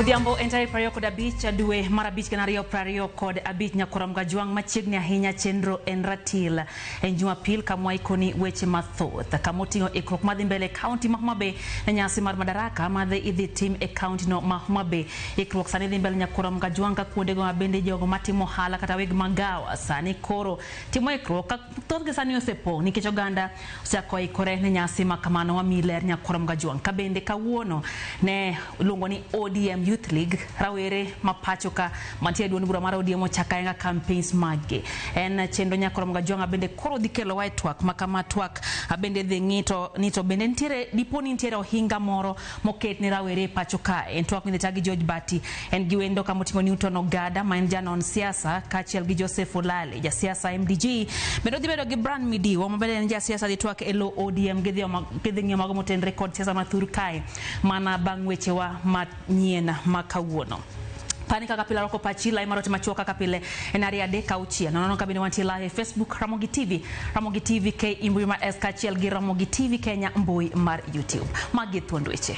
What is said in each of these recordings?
Odhiambo entai prario kod abich dwe mar abich kanario prario kod abich nyakoram gajuang machiegni ahinya chenro en ratil en Jumapil kamwa ikoni weche mathoth kamotingo ikruok madhi mbele county ma Homa Bay na nyasi mar madaraka madhi idhi tim e county no ma Homa Bay. Ikruok sani dhi mbele nyakoram gajuang ka kuonde go mabende jogo matimo hala kata weg magawa sani koro timo ikruok ka thoth gi sani osepo nikech oganda osako ikore ne nyasi makamano wa miler nyakoram gajuang kabende kawuono ne luongo ni ODM Youth League rawere mapachoka mantie duond bura mar ODM ochakaenga campaigns mage en chendo nyakoram gajuang bende koro dikelo wa twak makama twak abende dhi nito bende ntiere diponi ntiere ohinga moro moket ni rawere pachoka en twak ni tagi George Bati en giwendo kamotingo Newton Ogada ma en janon siasa kachiel gi Joseph Olale ja siasa MDG bende dibedo gi Brand Midiwo mabende en ja siasa di twak elo ODM gidhi mago motenre kod siasa mathur kae mana bang weche wa nyena makawuono pani kaka pila roko pachila imarote machuoka kapile enaria deka uchia nono kabine wanti live Facebook Ramogi TV ke imbui mar SKCL gi Ramogi TV Kenya mbui mar YouTube magithondweche.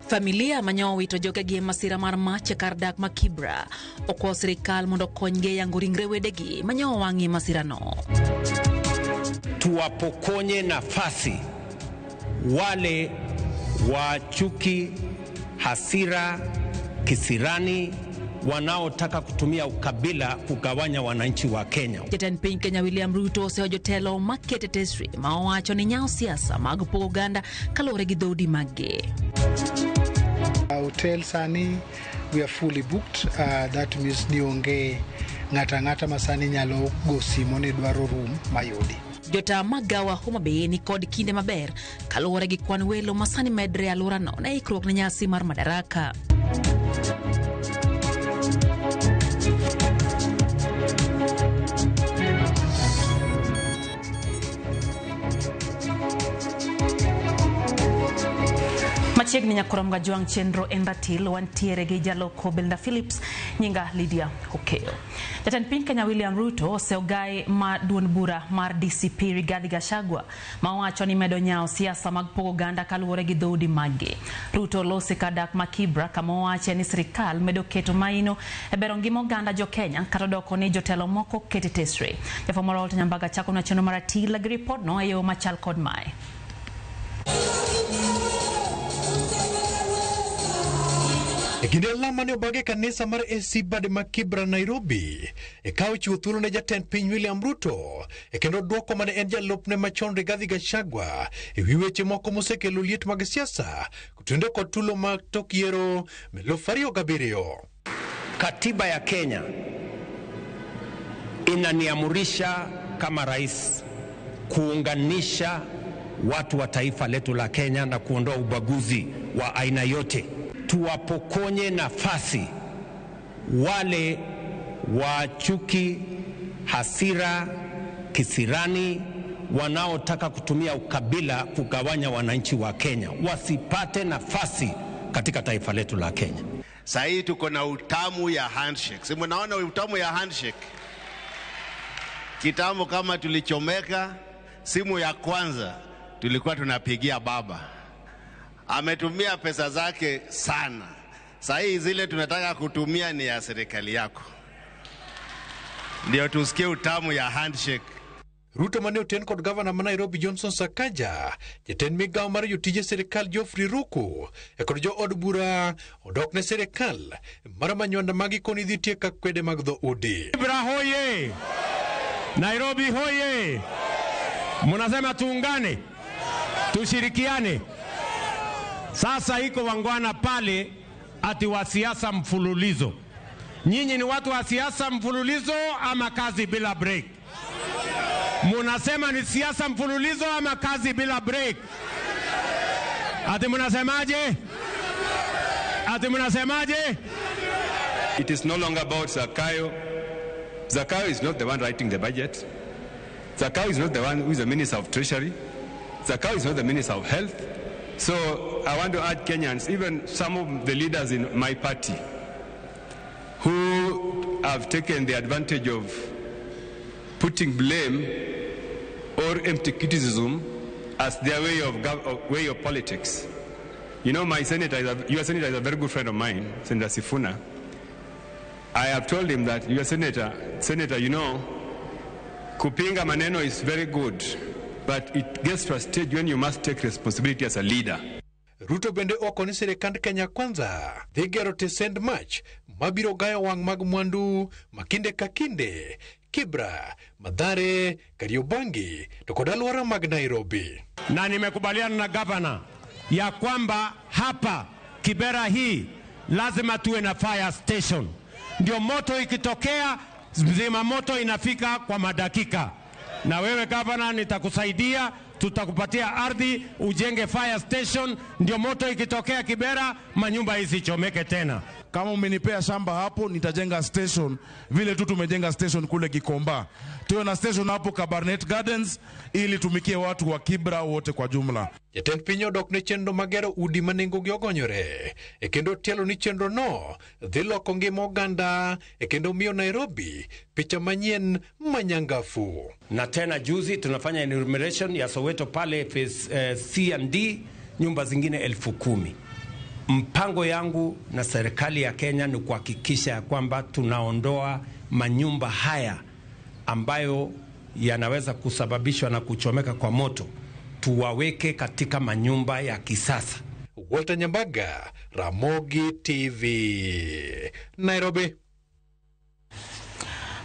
Familia manyo wito joge gi masira mar mach kar dak ma Kibra okwo sirikal mondo konyge yango ringre wedegi manyo wangi masira no. Tuwapokonye nafasi wale wa chuki, hasira, kisirani wanaotaka kutumia ukabila kugawanya wananchi wa Kenya. Jatend piny Kenya William Ruto se ojotelo makete tesri ma owacho ni nyao siasa mag pogo oganda kalore gi dhoudi mage. Hotel sani we are fully booked. That means nionge ngata masani nyalo go simo ni dwaro room mayudi. Jota magawa Homa Bay ni kod kinde maber kalore gi kwan welo masani medre alura no na ikruok na nyasi mar madaraka. Machiegni nyakoram gajuang chenro en ratil wantiere gi jaloko Belinda Phillips nyinga Lydia Hokeo. Jatend piny Kenya William Ruto oseogae ma duond bura mar DCP Rigathi Gachagua ma owacho ni medo nyao siasa mag pogo oganda kaluwore gi dhoudi mage. Ruto lose kadak ma Kibra kama owacho ni sirikal medo keto maino e bero ngima oganda jo Kenya kata doko ni jotelo moko kete tesre. Jafomoro Nyambaga chako na chenro mar ratil gi report no e yo machal kod mae. Kinde lama ne obage kanisa mar AC Bade ma Kibra Nairobi ekawo chiwo thuolo ne jatend piny William Ruto kendo duoko mane en jalopne machon Rigathi Gachagua ewi weche moko mosekelo liet mag siasa kutende kod tulo mag tok yiero 2007. Katiba ya Kenya inaniamurisha kama rais kuunganisha watu wa taifa letu la Kenya na kuondoa ubaguzi wa aina yote. Tuwapokonye nafasi wale wa chuki, hasira, kisirani wanaotaka kutumia ukabila kugawanya wananchi wa Kenya wasipate nafasi katika taifa letu la Kenya. Sasa tuko na utamu ya handshake. Si mnaona utamu ya handshake? Kitambo kama tulichomeka, simu ya kwanza tulikuwa tunapigia baba. Ametumia pesa zake sana. Sasa zile tunataka kutumia ni ya serikali yako. Ndio tusikie utamu ya handshake. Ruto mane oten kod governor ma Nairobi Johnson Sakaja, jatend migawo mar jotije sirikal Geoffrey Ruku kod jo od bura odok ne sirikal mar manywanda magi koni dhi tieka kwede mag dhoudi. Kibra hoye! Nairobi hoye! Munasema tuungane, tushirikiane. Sasa iko wangwana pale ati wa siasa mfululizo. Nyinyi ni watu wa siasa mfululizo ama kazi bila break? Munasema ni siasa mfululizo ama kazi bila break? Ati munasemaje? Ati munasemaje? It is no longer about Zakayo. Zakayo is not the one writing the budget. Zakayo is not the one who is the Minister of Treasury. Zakayo is not the Minister of Health. So I want to urge Kenyans, even some of the leaders in my party, who have taken the advantage of putting blame or empty criticism as their way of politics. You know, your senator is a very good friend of mine, Senator Sifuna. I have told him that your senator, you know, kupinga maneno is very good, but it gets to a stage when you must take responsibility as a leader. Ruto bende oko ni sirikand Kenya Kwanza dhi gero tesend mach mabiro gayo wang' mag mwandu makinde ka kinde Kibra, Mathare, Kariobangi to kod alwora mag Nairobi. Na nimekubaliana na gavana ya kwamba hapa Kibera hii lazima tuwe na fire station. Ndio moto ikitokea zima moto inafika kwa madakika. Na wewe gavana nitakusaidia, tutakupatia ardhi ujenge fire station, ndio moto ikitokea Kibera manyumba isichomeke tena. Kama umenipea shamba hapo nitajenga station vile tu tumejenga station kule Gikomba. Tuwe na station hapo Kabarnet Gardens ili tumikie watu wa Kibra wote kwa jumla. Jatend piny odok ne chenro magero udi manengo gi ogonyore. Kendo tielo ni chenro no dhi loko ngima oganda kendo miyo Nairobi picha manyien manyangafu. Na tena juzi tunafanya enumeration ya Soweto pale phase C and D, nyumba zingine 10,000. Mpango yangu na serikali ya Kenya ni kuhakikisha ya kwamba tunaondoa manyumba haya ambayo yanaweza kusababishwa na kuchomeka kwa moto, tuwaweke katika manyumba ya kisasa. Walter Nyambaga, Ramogi TV, Nairobi.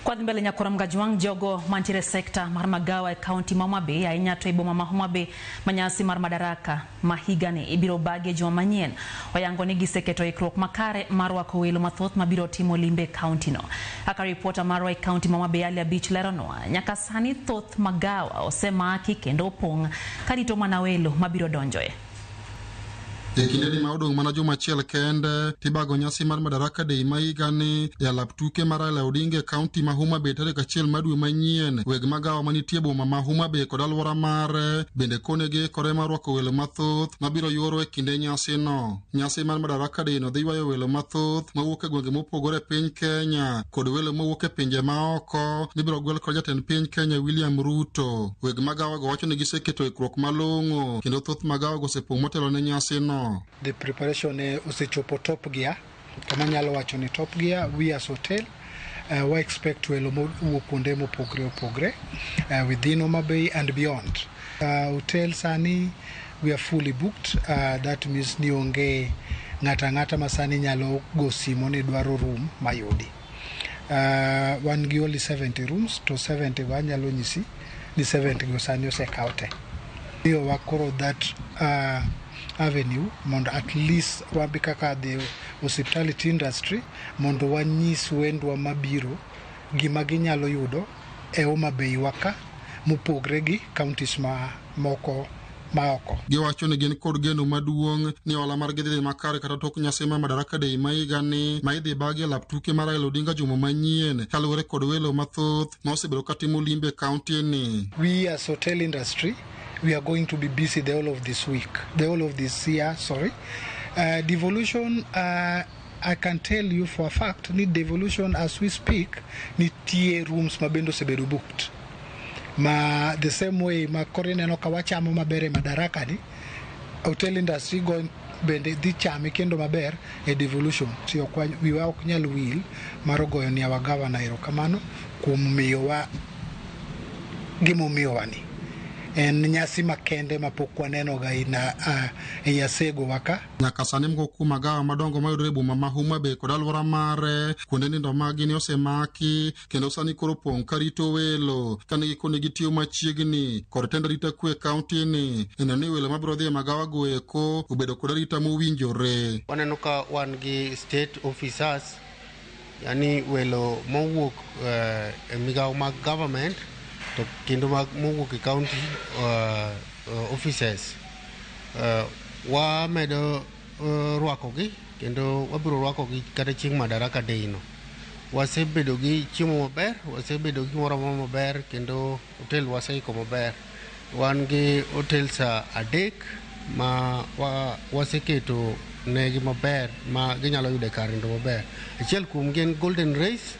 Kwa mbele nyakura mgajuang jogo mantire sekta marmagawa county Mamabe ya inyato ibo mama Mamabe manyasi marmadaraka mahigane ibiro bage juma manyien wayango nigi seketo ikrok makare marwa ko welo mathoth mabiro timo limbe county no aka reporter marwa county Mamabe ali beach lerono nyaka sani thoth magawa osema kendo pong karito manawelo mabiro donjoe. Ekindeni maudong mana juma chiel kende tibago nyasi mar Madaraka Day maigani ya laptuke mara la Odinga County ma Homabay tarik achiel madwe manyien. Weg magawa manitie boma ma Homabay kod alwora mare bende konege kore mar rwako welo mathoth mabiro yuoro e kinde nyasi no. Nyasi mar Madaraka Day no dhi ywayo welo mathoth mawuok e gwenge mopogore piny Kenya kod welo mawuok e pinje maoko mibiro gwel kod jatend piny Kenya William Ruto. Weg magawa go wacho ni giseketo ikruok malong'o kendo thoth magawa go osepong' motelo ne nyasi no. The preparation usechopo top gear. Kama nyalo wacho ni top gear, we as hotel we expect welo kuonde mopogre within Homabay and beyond. Hotel sani we are fully booked. That means ni onge ngata masani nyalo go simo ni dwaro room mayudi. One gi only 70 rooms to 70 wanyalo nyisi ni 70 go sani osekaute. Hiyo wakoro that avenue mondo at least wabikaka the hospitality industry mondo wanyis wendwa mabiro gima ginyalo yudo e Homabay waka mopogre gi counties moko maoko. Giwacho ni gin kod geno maduong' ni ola mar gidhi makare kata tok nyasi mar Madaraka Day maigani maidhi bagi laptuke mar Raila Odinga juma manyien kaluwore kod welo mathoth ma osebedo katimo limbe county ni. We as hotel industry we are going to be busy the whole of this year, devolution, I can tell you for a fact, need devolution as we speak, need tier rooms mabendo sebedu booked. The same way, korene no kawacha mo mabere Madaraka ni, hotel industry going bende di chami kendo maber e devolution. Tiyo kwa wiwa okunyal will, marogoyo ni awagawa na irokamano, kumiyowa, gimomiyowa ni. En nyasi makende mapokwa neno ga ina yasego waka. Nyaka sani mko magawa madongo mayudore boma ma Homabay kod alwora mare kuonde nindo magi ni osemaki kendo sani koro pong' karito welo kane gikone gitiyo machiegni kod tend rita kwe county ni eno ni welo mabiro dhi e magawa go eko obedo kod rita mowinjore. Waneno ka wan gi state officers, yani welo mowuok e migawo mag government to kendo mowuok e county offices. Wamedo rwakogi kendo wabiro rwakogi kata chieng' Madaraka Day no. Wasebedo gi chiemo maber, wasebedo gi moro maber kendo hotel waseiko maber. Wan gi hotels adek ma waseketo negi maber ma ginyalo yude kar nindo maber. Achiel kuom gin Golden Race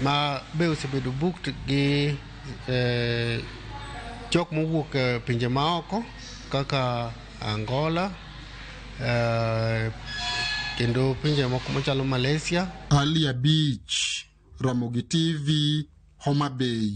ma be osebedo booked gi jok mowuok pinje maoko kaka Angola, kendo pinje moko machalo Malaysia. Ali Beach, Ramogi TV, Homa Bay.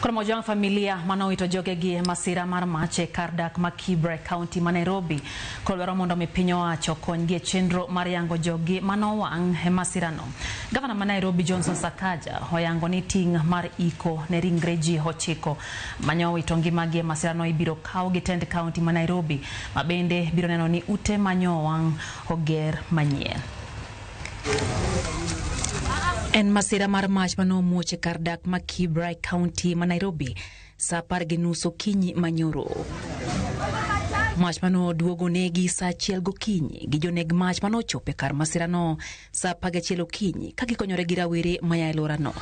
Kuna mojang familia manawito jogegi masira mar mache kardak Makibra County ma Nairobi kolwero mondo mi piny owacho konygi chenro mar yango jogi manowang masirano. Gavana ma Nairobi Johnson Sakaja oyango ni ting mar iko ne ringre ji 9 manyowito ngimagi masirano ibiro kaw gi tend county ma Nairobi mabende biro neno ni ute manyowang oger manyien. En masira mar mach mano muoche kardak Makibra County ma Nairobi sa 10:30 okinyi manyoro. Mach mano duogo negi sa 1 gokinyi gi joneg mach mano chope kar masirano sa 11 okinyi ka gikonyore gi rawere maya elorano.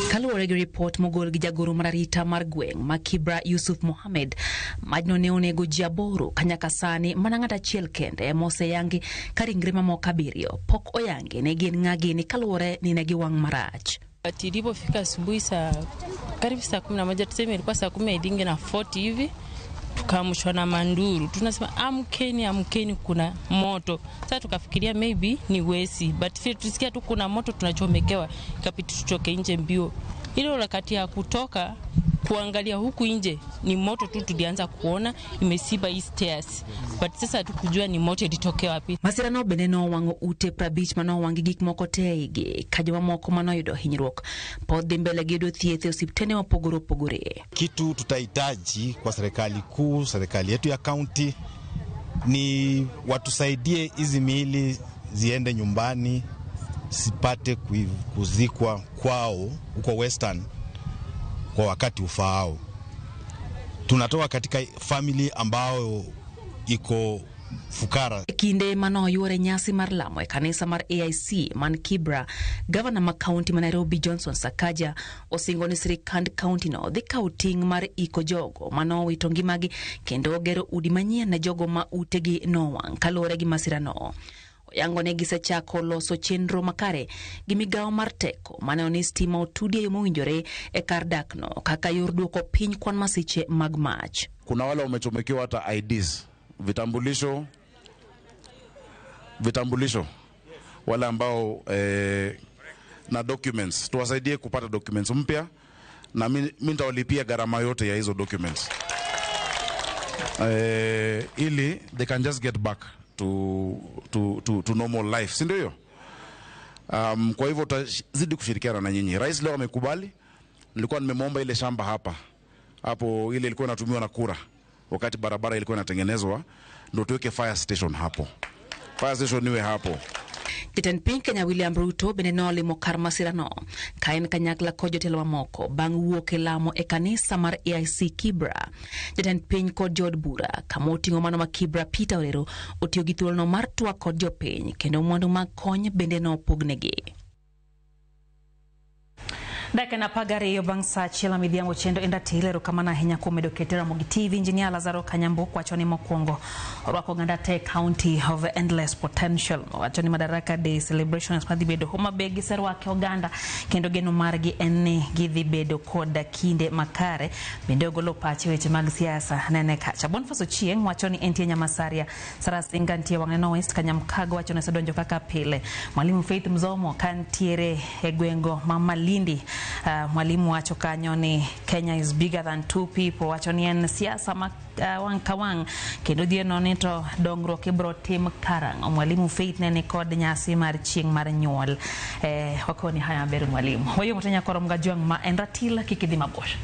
Kaluwore gi report mogol gi jagoro mar arita mar gweng' Makibra Yusuf Mohamed, majno ne onego ji 8 kanyaka sani mana ng'at achiel kende moseyangi ka ringre mamoko 7 pok oyangi ne gin ng'agi ni kaluwore ni ne giwang' marach. Ilipofika asubuhi karibu saa 11, tuseme ilikuwa saa 10:40 hivi, tukaamshwa na manduru. Tunasema amkeni kuna moto. Sasa tukafikiria maybe ni wesi, but sisi tusikia tu kuna moto tunachomekewa, ikapiti tutoke nje mbio. Ile wakati ya kutoka kuangalia huku nje ni moto tu tulianza kuona imesiba stairs, but sasa tukujua ni moto ilitokea wapi. Masirano beneno wango ute prabich mano wangi gik moko teige kajoma moko mano yudo hinyruok pod mbele gedo thiethe osiptene mopogore. Kitu tutahitaji kwa serikali kuu, serikali yetu ya county ni watusaidie hizi miili ziende nyumbani, sipate kuzikwa kwao huko Western kwa wakati ufaao. Tunatoka katika family ambao iko fukara. Kinde mano yore nyasi mar lamo e kanisa mar AIC man Kibra, Governor ma County ma Nairobi Johnson Sakaja osingo ni sirikand county no dhi kaw ting mar iko jogo mano wito ngimagi kendo gero udi manyien na jogo ma utegi nowang' kaluwore gi masirano. Oyango ne gisechako loso chenro makare gi migawo mar teko mane oni stima otudi yo mowinjore e kar dakno kaka yor duoko piny kwan masiche mag mach. Kuna wale wamechomekewa hata IDs, vitambulisho wale ambao na documents, tuwasaidie kupata documents mpya na mimi nitawalipia gharama yote ya hizo documents ili they can just get back to normal life, si ndio? Kwa hivyo tutazidi kushirikiana na nyinyi. Rais leo amekubali. Nilikuwa nimemwomba ile shamba hapo ile ilikuwa inatumiwa na kura wakati barabara ilikuwa inatengenezwa, ndio tuweke fire station hapo. Fire station niwe hapo. Jatend piny Kenya William Ruto bende nolimo kar masirano ka en kanyakla kod jotelo mamoko bang' wuok e lamo e kanisa mar AIC Kibra. Jatend piny kod jod bura kama oting'o mano ma Kibra Peter Orero otiyo gi thuolono mar twak kod jopiny kendo mwandu mag kony bende nopognegi. Daka na pagari yo bangsa chila midhiambo chendo enda tilero kamana hinya kumedo ketera Mogi TV engineer Lazaro Kanyambo wachoni mokwongo orwako Ngandate County of Endless Potential wachoni Madaraka Day celebration as bedo Homa Bay giserwake Oganda kendo geno margi enne gidhi bedo koda kinde makare bende ogolo pache weche mag siasa nene kacha. Boniface Ochieng wachoni entie Nyamasaria Sarasinga ntie Wang'eno West Kanyamkago wachoni sedonjo kaka pile. Mwalimu Faith Mzomo kantiere egwengo Mama Lindi. Mwalimu wacho kanyo ni Kenya is bigger than two people wachoni en siasa wang kawang kendo dhieno nito dongro kibro tim karang. Mwalimu Faith nene kod nyasi mar chieng mar nyuol wakoni haya beru mwalimu wayo mutenya korom gajuang ma enratila kikidhi mabosh.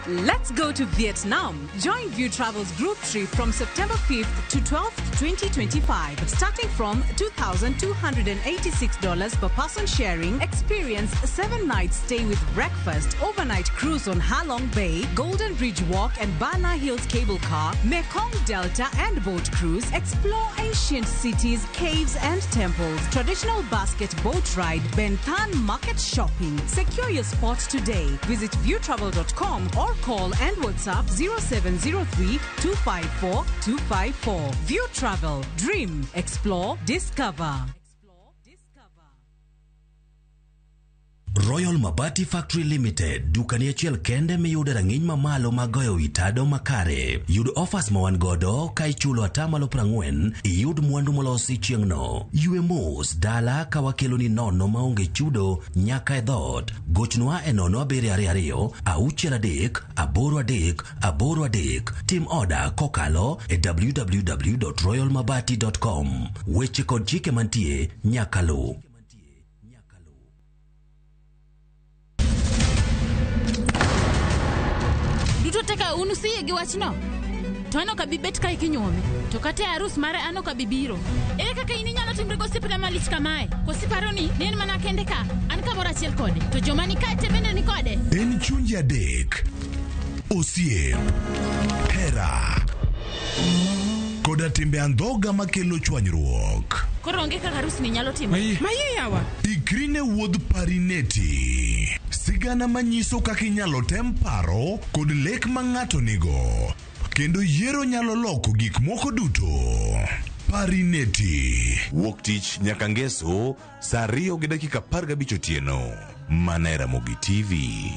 Let's go to Vietnam. Join View Travel's group trip from September 5th to 12th, 2025. Starting from $2,286 per person sharing, experience a 7-night stay with breakfast, overnight cruise on Ha Long Bay, Golden Bridge Walk and Bana Hills cable car, Mekong Delta and boat cruise, explore ancient cities, caves and temples, traditional basket boat ride, Ben Thanh market shopping. Secure your spot today. Visit viewtravel.com or call and WhatsApp 0703 254 254. View Travel. Dream. Explore. Discover. Royal Mabati Factory Limited, dukani achiel kende miyude rang'iny mamalo magoyo witado makare. Yud offers mawan godo ka ichulo atamalo 40, iyud mwandu molosi chieng'no. Yue mos dala ka wakelo ni nono maonge chudo nyaka e dhot. Gochnwa e 0722 638 838. Tim order kokalo e www.royalmabati.com. Weche kod chike mantie nyaka lu. Teka unusiye gi wachno. To ano ka bibet kai kinyome. To kate arus mare ano ka bibiro. Ere kaka ininyalo timre gosipna malich kamae. Kosiparo ni nen mana kende ka. An ka bora chiel kode. To joma ni kate bende ni kode. En chunja dek. Osiem. Hera. Koda timbe andhoga makelo chwanyruok. Koro onge kaka arus ni nyalo timo. Maye yawa. Ikrine wuodh parineti. Sigana manyiso kaka inyalo tem paro kod lek ma ng'ato nigo. Kendo yiero nyalo loko gik moko duto. Parineti. Wuok tich nyaka ngeso saa 2:15 otieno. Mana Ramogi TV.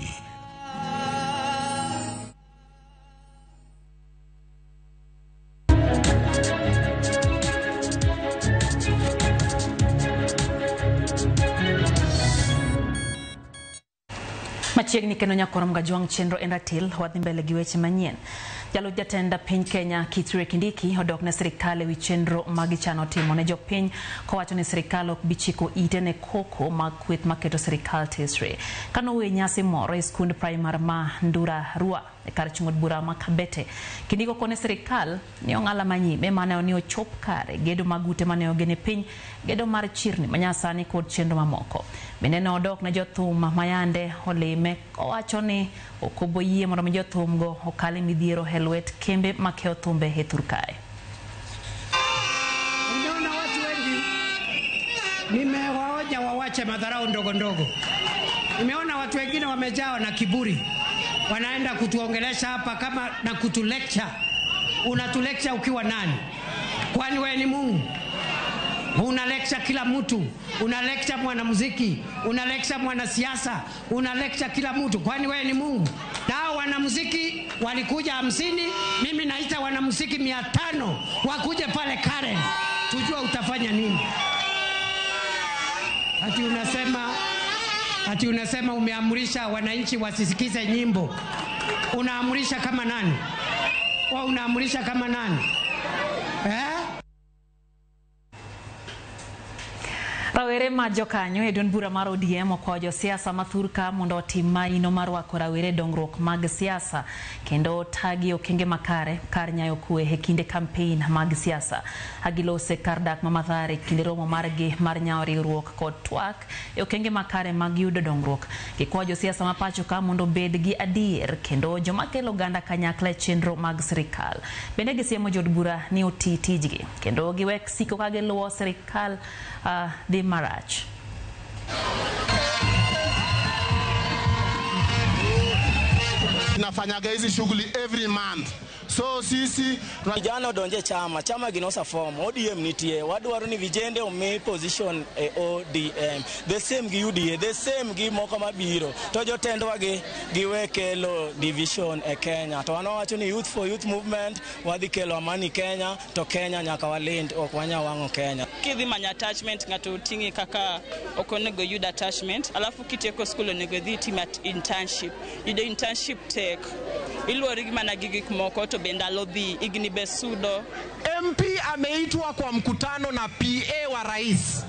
Machiegni kendo nyakorom Gajwang' chenro en ratil wadhi mbele gi weche manyien. Jalup jatend piny Kenya Kithure Kindiki odok ne sirikal ewi chenro magichano timo ne jopiny kowacho ni sirikal ok bichiko ite ne koko mag kweth maketo sirikal tesre. Kanowe nyasi moro e skund primar ma Ndura Rua e kar chung'od bura ma Kabete. Kindiko kone sirikal ni ong'ala manyime mane ni ochop kare gedo magute mane ogene piny, gedo mar chirni manyasani kod chenro mamoko. Bende ne odok ne jothum mayande olime owacho ni okoboyie mondo mi jothum go okale midhiero helwet kembe makeo thumbe e Turkae. Unaona watu wengi nimewaonya wawache madharau ndogo ndogo. Nimeona watu wengine wamejawa na kiburi. Wanaenda kutuongelesha hapa kama na kutulecture. Unatulecture ukiwa nani? Kwani wewe ni Mungu? Una lecture kila mtu, una lecture mwanamuziki, una lecture mwanasiasa, una lecture kila mtu. Kwani wewe ni Mungu? Nao wanamuziki walikuja 50, mimi naita wanamuziki 500 wakuje pale Karen. Tujua utafanya nini? Ati unasema umeamrisha wananchi wasisikize nyimbo. Unaamrisha kama nani? Wa unaamrisha kama nani? Rawere ma jokanyo e duond bura mar ODM okwayo siasa mathurka mondo otim maino mar rwako rawere dongruok mag siasa kendo tagi okenge makare kar nyayo kwe e kinde campaign mag siasa. Agilose kar dak mamathare kinde romo margi mar nyawo riwruok kod twak e okenge makare mag yudo dongruok. Gikwayo siasa mapacho ka mondo bed gi adier kendo joma kelo ganda kanyakla e chenro mag sirikal. Bende gisiemo jod bura ni oti tijgi kendo giwek siko ka giluwo sirikal the marach. Nafanyaga hizi shughuli every month. So sisi vijana donje chama ginosa form ODM nitie wadwaro ni vijende omi position e ODM the same gi UDA the same gi moko mabiro to jotendwa gi wekelo division e Kenya to wanawacho ni youth for youth movement wadhi kelo amani Kenya to Kenya nyaka walind ok wanya wango Kenya kidhi manya attachment ngato tingi kaka okonego yud attachment alafu kiteko school onego dhi tim at internship yudo internship tek iluori gi mana gigik moko to bendalo dhi igni besudo. MP ameitwa kwa mkutano na PA wa rais.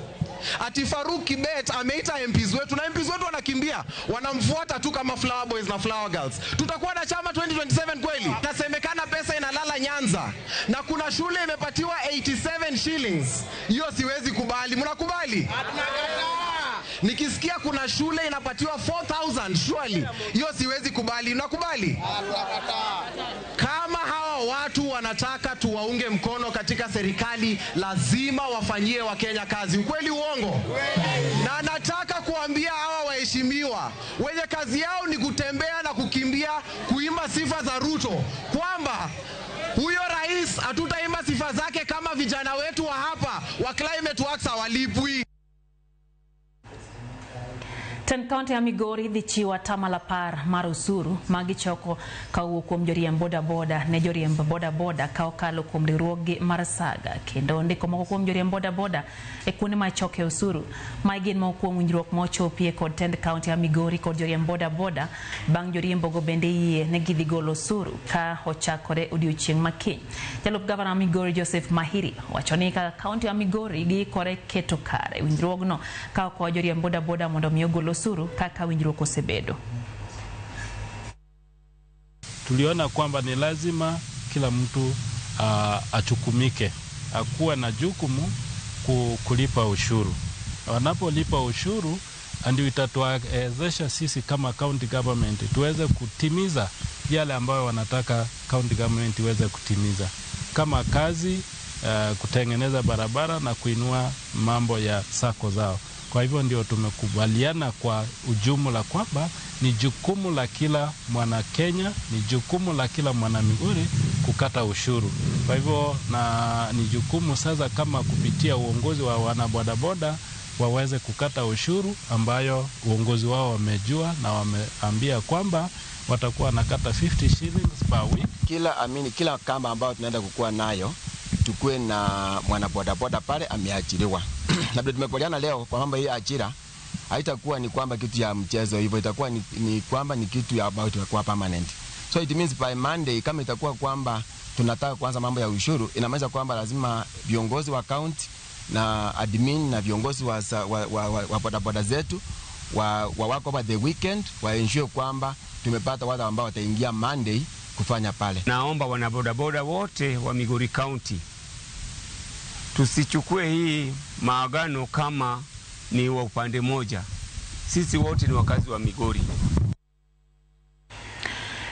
Ati Faruk Kibet ameita MPs wetu na MPs wetu wanakimbia wanamfuata tu kama flower boys na flower girls. Tutakuwa na chama 2027 kweli? Nasemekana pesa inalala Nyanza na kuna shule imepatiwa 87 shillings. Hiyo siwezi kubali. Mnakubali? Nikisikia kuna shule inapatiwa 4,000 surely hiyo siwezi kubali. Unakubali? Kama hawa watu wanataka tuwaunge mkono katika serikali lazima wafanyie Wakenya kazi. Ukweli uongo? Na nataka kuambia hawa waheshimiwa wenye kazi yao ni kutembea na kukimbia kuimba sifa sifa za Ruto, kwamba huyo rais hatutaimba sifa zake kama vijana wetu wa hapa wa Climate Works hawalipwi. Kaunti ya Migori dhi chiwo tamala par mar usuru magichoko kawuok kuom joriemb bodaboda ne joriemb bodaboda ka okalo kuom riwruoge mar Saga kendo ndiko moko kuom joriemb bodaboda e kuonde ma ichoke usuru. Mae gin moko kuom winjruok mochopie kod tend kaunti ya Migori kod joriemb bodaboda bang' joriembogo bende yie ne gidhi golo usuru ka ochakore odiochieng' makiny. Jalup gavana Migori Joseph Mahiri wacho ni ka kaunti ya Migori giikore keto kare winjruogno ka okwayo joriemb bodaboda mondo mi ogol usuru kaka winjruok osebedo. Tuliona kwamba ni lazima kila mtu achukumike, akuwa na jukumu kulipa ushuru. Wanapolipa ushuru ndio itatuwezesha sisi kama county government tuweze kutimiza yale ambayo wanataka county government iweze kutimiza, kama kazi, kutengeneza barabara na kuinua mambo ya sako zao. Kwa hivyo ndio tumekubaliana kwa ujumla kwamba ni jukumu la kila mwana Kenya, ni jukumu la kila mwana Migori kukata ushuru. Kwa hivyo ni jukumu sasa kama kupitia uongozi wa wanabodaboda waweze kukata ushuru ambayo uongozi wao wamejua na wameambia kwamba watakuwa wanakata 50 shillings per week. Kila kamba ambayo tunaenda kukua nayo tukue na mwanabodaboda pale ameachiliwa. Na ndio tumekubaliana leo kwa mambo hii ajira haitakuwa ni kwamba kitu ya mchezo hivyo, itakuwa ni kwamba ni kitu ya about kwa permanent. So it means by Monday kama itakuwa kwamba tunataka kuanza mambo ya ushuru, inamaanisha kwamba lazima viongozi wa county na admin na viongozi wa bodaboda zetu wako over the weekend wa ensure kwamba tumepata watu ambao wataingia Monday kufanya pale. Naomba wanabodaboda wote wa Migori County tusichukue hii maagano kama ni wa upande moja. Sisi wote ni wakazi wa Migori.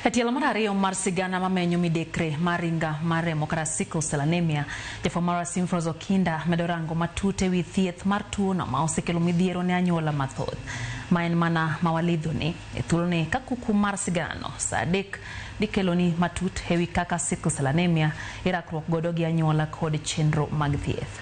Etielo mar ariyo mar sigana mamenyo midekre maringa maremo kara sickle cell anemia jafamara Simfroz Okinda medorango matute wi thieth mar tuono ma osekelo midhiero ne anyuola mathoth. Ma en mana mawalidhoni e thuoloni ka kuku mar sigano sa adek dikeloni matut ewi kaka sickle cell anemia irakruok godo gi anyuola kod chenro mag thieth.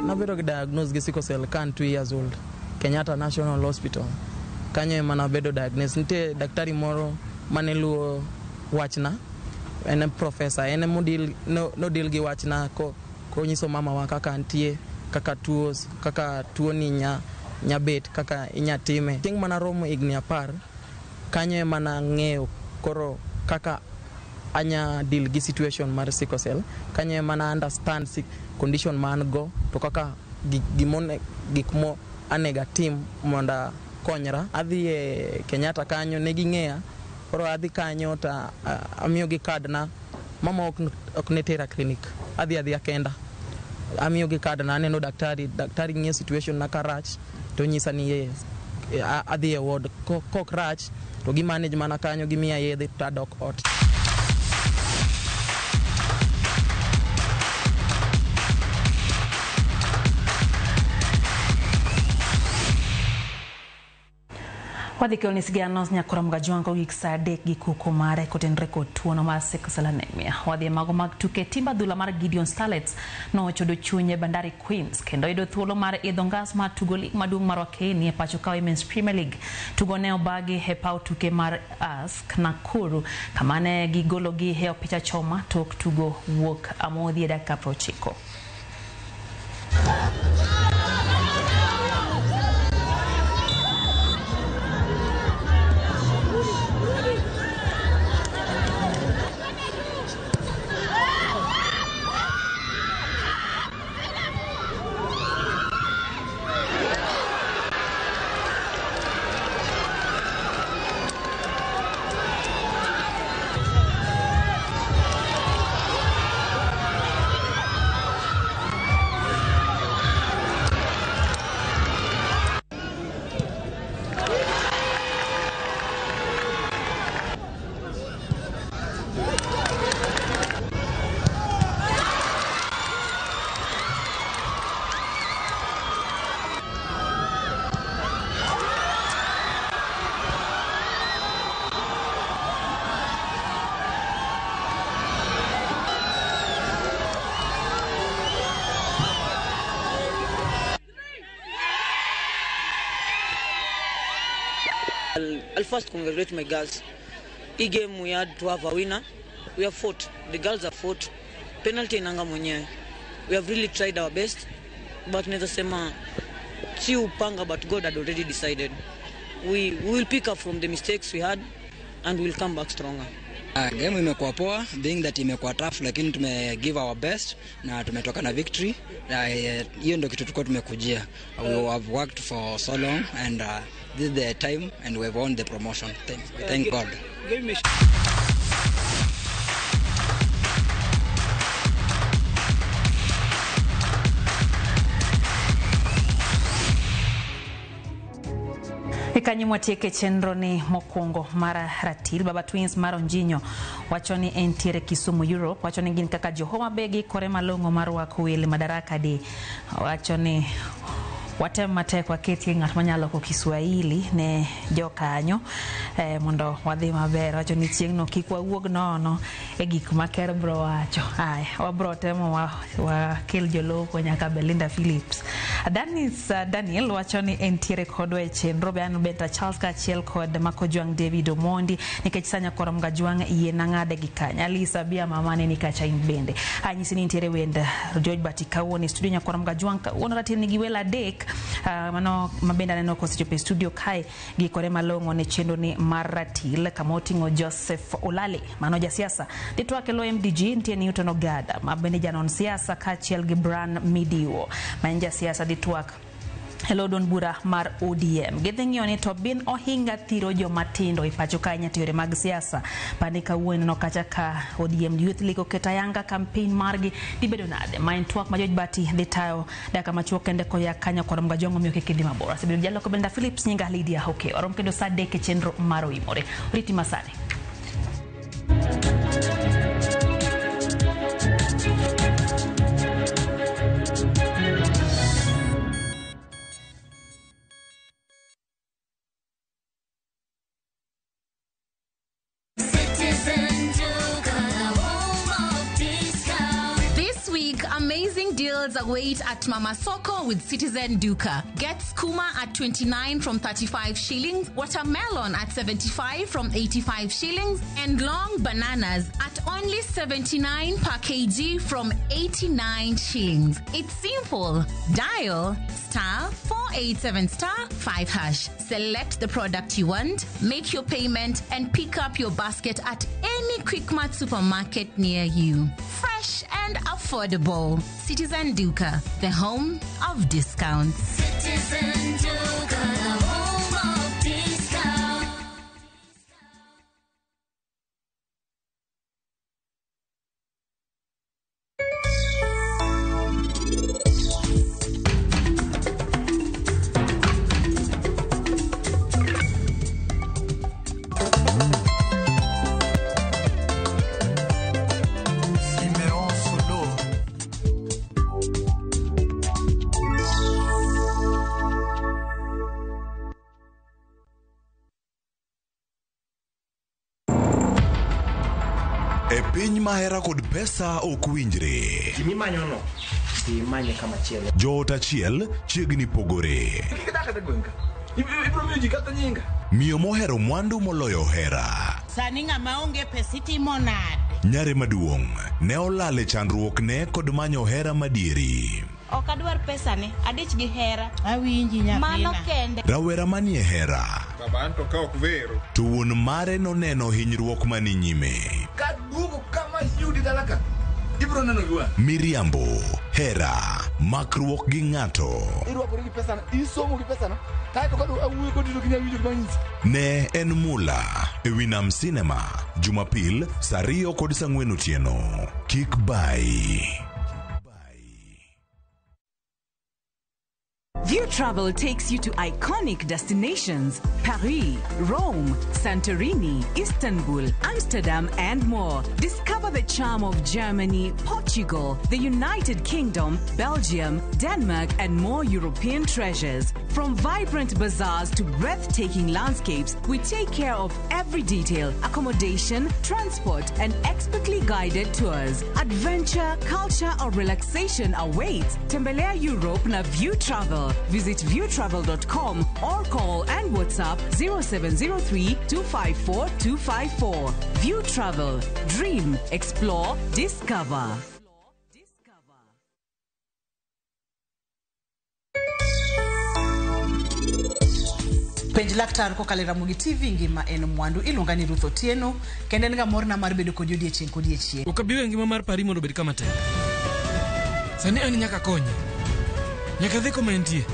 Nabedo diagnosed with sickle cell can 2 years old. Kenyatta National Hospital. Kanyo mana bedo diagnosed. Nite daktari moro maneluo wachna. Ene professor. Ene modil no deal gi wachna ko nyiso mama wa kaka antie kaka tuo ni nyabet kaka inyatime. Ting mana romo igni 10. Kanyo mana ng'eyo koro kaka anya deal gi situation mar sickle cell. Kanyo mana understand condition man go to kaka gikmo anega team monda konyra adhi e Kenyatta kanyo ne ging'eya koro adhi kanyo ta amiyo gi card na mama ok ne tera clinic adhi akenda amiyo gi card na aneno daktari ng'iyo situation na karach to nyisa ni yes adhi e ward kok rach to gi manage mana kanyo gi miya yedhe ta dok ot. Wadhikelo ni sigano nyakura mgajwango gik saa adek gi kuku mare kotenre kod tuono mar sickle cell anemia. Wadhi mago mag tuke timba dhula mar Gideon Starlets no ochodo chunye Bandari Queens kendo ido thuolo mar idho ngas mar tugo lig maduong' mar Wakeni e pacho ka Women's Premier League. Tugo ne obagi e paw tuke mar Ask Nakuru kamane gigolo gi heo picha choma tok tugo wuok amodhi e dakika 90. I'll first congratulate my girls. Hii game we had to have a winner. We have fought. The girls have fought. Penalty inanga mwenyewe. We have really tried our best. But naweza sema si upanga, but God had already decided. We will pick up from the mistakes we had and we'll come back stronger. Game imekuwa poa, being that imekuwa tough, lakini tume give our best na tumetoka na victory. Hiyo ndio kitu tulikuwa tumekujia. We have worked for so long and this is the time and we have won the promotion. Thank God. Ikanyimwa tieke chenro ni mokwongo mara ratil Baba Twins maro njinyo wachoni entiere Kisumu Europe wachoni ngin kaka Johoma Begi kore malongo marwako wile madaraka di wachoni watem matek waketi ngat manyalo ko Kiswahili ne jokanyo mondo wadhi maber wacho ni chiengno kikwa wuog nono e gik maker bro wacho ai wabro temo wa kel joloko nyaka Belinda Phillips. Daniel wacho ni entiere kodwe chenro be anu benta Charles Kachiel kod Makojwang David Omondi nikech sanya korom gajwang iye nangade gikanya Lisa bia mamane nikacha imbende anyisi ni entiere wenda George Batikawo ni studio nyakorom gajwang wono ratin ni giwela dek mano mabenda neno ko studio studio kai gikore malongo ne chendo ni maratil kamotingo Joseph Olale mano ja siasa ditwake lo MDG ntie ni Newton Ogada mabende janon siasa Kachiel Gibran Midiwo manja siasa ditwak Hello Don Bura mar ODM. Githingio ni to bin ohinga thiro jomatindo ipacho kanya tiore mag siasa. Panika uwene no kacha ka ODM Youth League ketayanga campaign margi dibedo nade. Main twak ma George Bati detayo daka machuok kende ko ya kanya kwa mga jongo mioke kidi mabora. Sibiru jalo ko Belinda Phillips nyinga Lydia Hoke. Orom kendo sade ke chenro maro imore. Uriti masane. Amazing deals await at Mama Soko with Citizen Duka. Get skuma at 29 from 35 shillings, watermelon at 75 from 85 shillings, and long bananas at only 79 per kg from 89 shillings. It's simple. Dial *487*5#. Select the product you want, make your payment, and pick up your basket at any Quickmart supermarket near you. Fresh and affordable. Citizen Duka, the home of discounts. Citizen Duka, the home of discounts. Piny mahera kod pesa ok winjre. Gimi manyono si manye kama chielo. Joot achiel chiegni pogore. Ibro miyo ji kata nyinga. Miyo mohero mwandu moloyo hera. Sani ng'ama onge pesa itimo nade? Nyare maduong' ne olale chandruokne kod manyo hera madieri. Ok adwar pesa ne, adich gi hera. Awinji nyathina. Mano kende. Rawera manie hera. Babanto ka ok vero. To wuon mare noneno hinyruok mani nyime. Ka duogo kama yudi dalaka. Ibro neno giwa. Miriambo, hera, makruok gi ng'ato. Irwakori gi pesa na, isomo gi pesa na. Kaito kadu awuyo kodi to kinya winjo manyisi. Ne en mula e Winam Cinema, Jumapil, saa 2 kod saa 4 otieno. Kik bai. View Travel takes you to iconic destinations: Paris, Rome, Santorini, Istanbul, Amsterdam, and more. Discover the charm of Germany, Portugal, the United Kingdom, Belgium, Denmark, and more European treasures. From vibrant bazaars to breathtaking landscapes, we take care of every detail: accommodation, transport, and expertly guided tours. Adventure, culture, or relaxation awaits. Tembelea Europe na View Travel. Visit viewtravel.com or call and WhatsApp 0703-254-254. View Travel. Dream. Explore. Discover. Penj laktar ko kalera mugi TV ngima en mwandu iluonga ni Ruth Otieno kende nga morna mar bedo kod odiechieng kodiechieng. Okabiwe ngima mar pari mondo bed kama tek. Sani an nyaka konye. Nyaka dhi koma entie.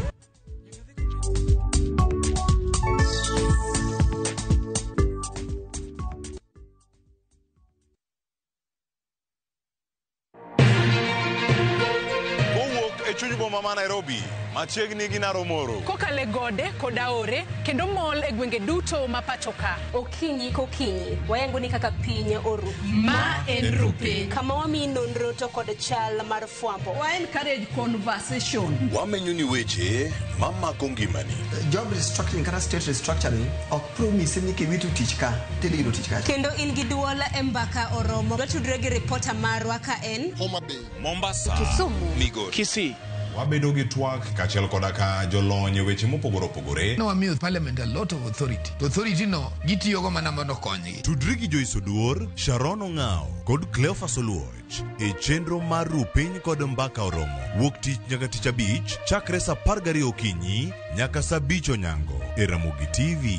Chuny boma ma Nairobi, machiegni gi Naromoro. Kokale gode koda ore kendo mol e gwenge duto ma pacho ka. Okinyi kokinyi, wayango ni kaka piny oru. Ma en Rupe. Kama wami nonro to kod chal mar fwambo. Wa encourage conversation. Wamenyo ni weche mamako ngimani. Job restructuring kata state restructuring ok promise ni kiwitu tich ka, tili tich ka. Kendo in gi duola e mbaka oromo. Watudre gi reporter marwa ka en Homa Bay, Mombasa, Kisumu, Migori, Kisii. Wabedo gi twak kachiel koda ka jolony weche mopogore opogore. No, wamiyo parliament a lot of authority. To authority no gitiyogo mana mondo konygi. Tudri gi Joyce Oduor, Sharon Ong'ao kod Cleophas Oluoch e chenro mar Rupiny kod Mbaka Oromo. Wuok tich nyaka tich abich chakre sa 12 okinyi nyaka sa 5 onyango e Ramogi TV.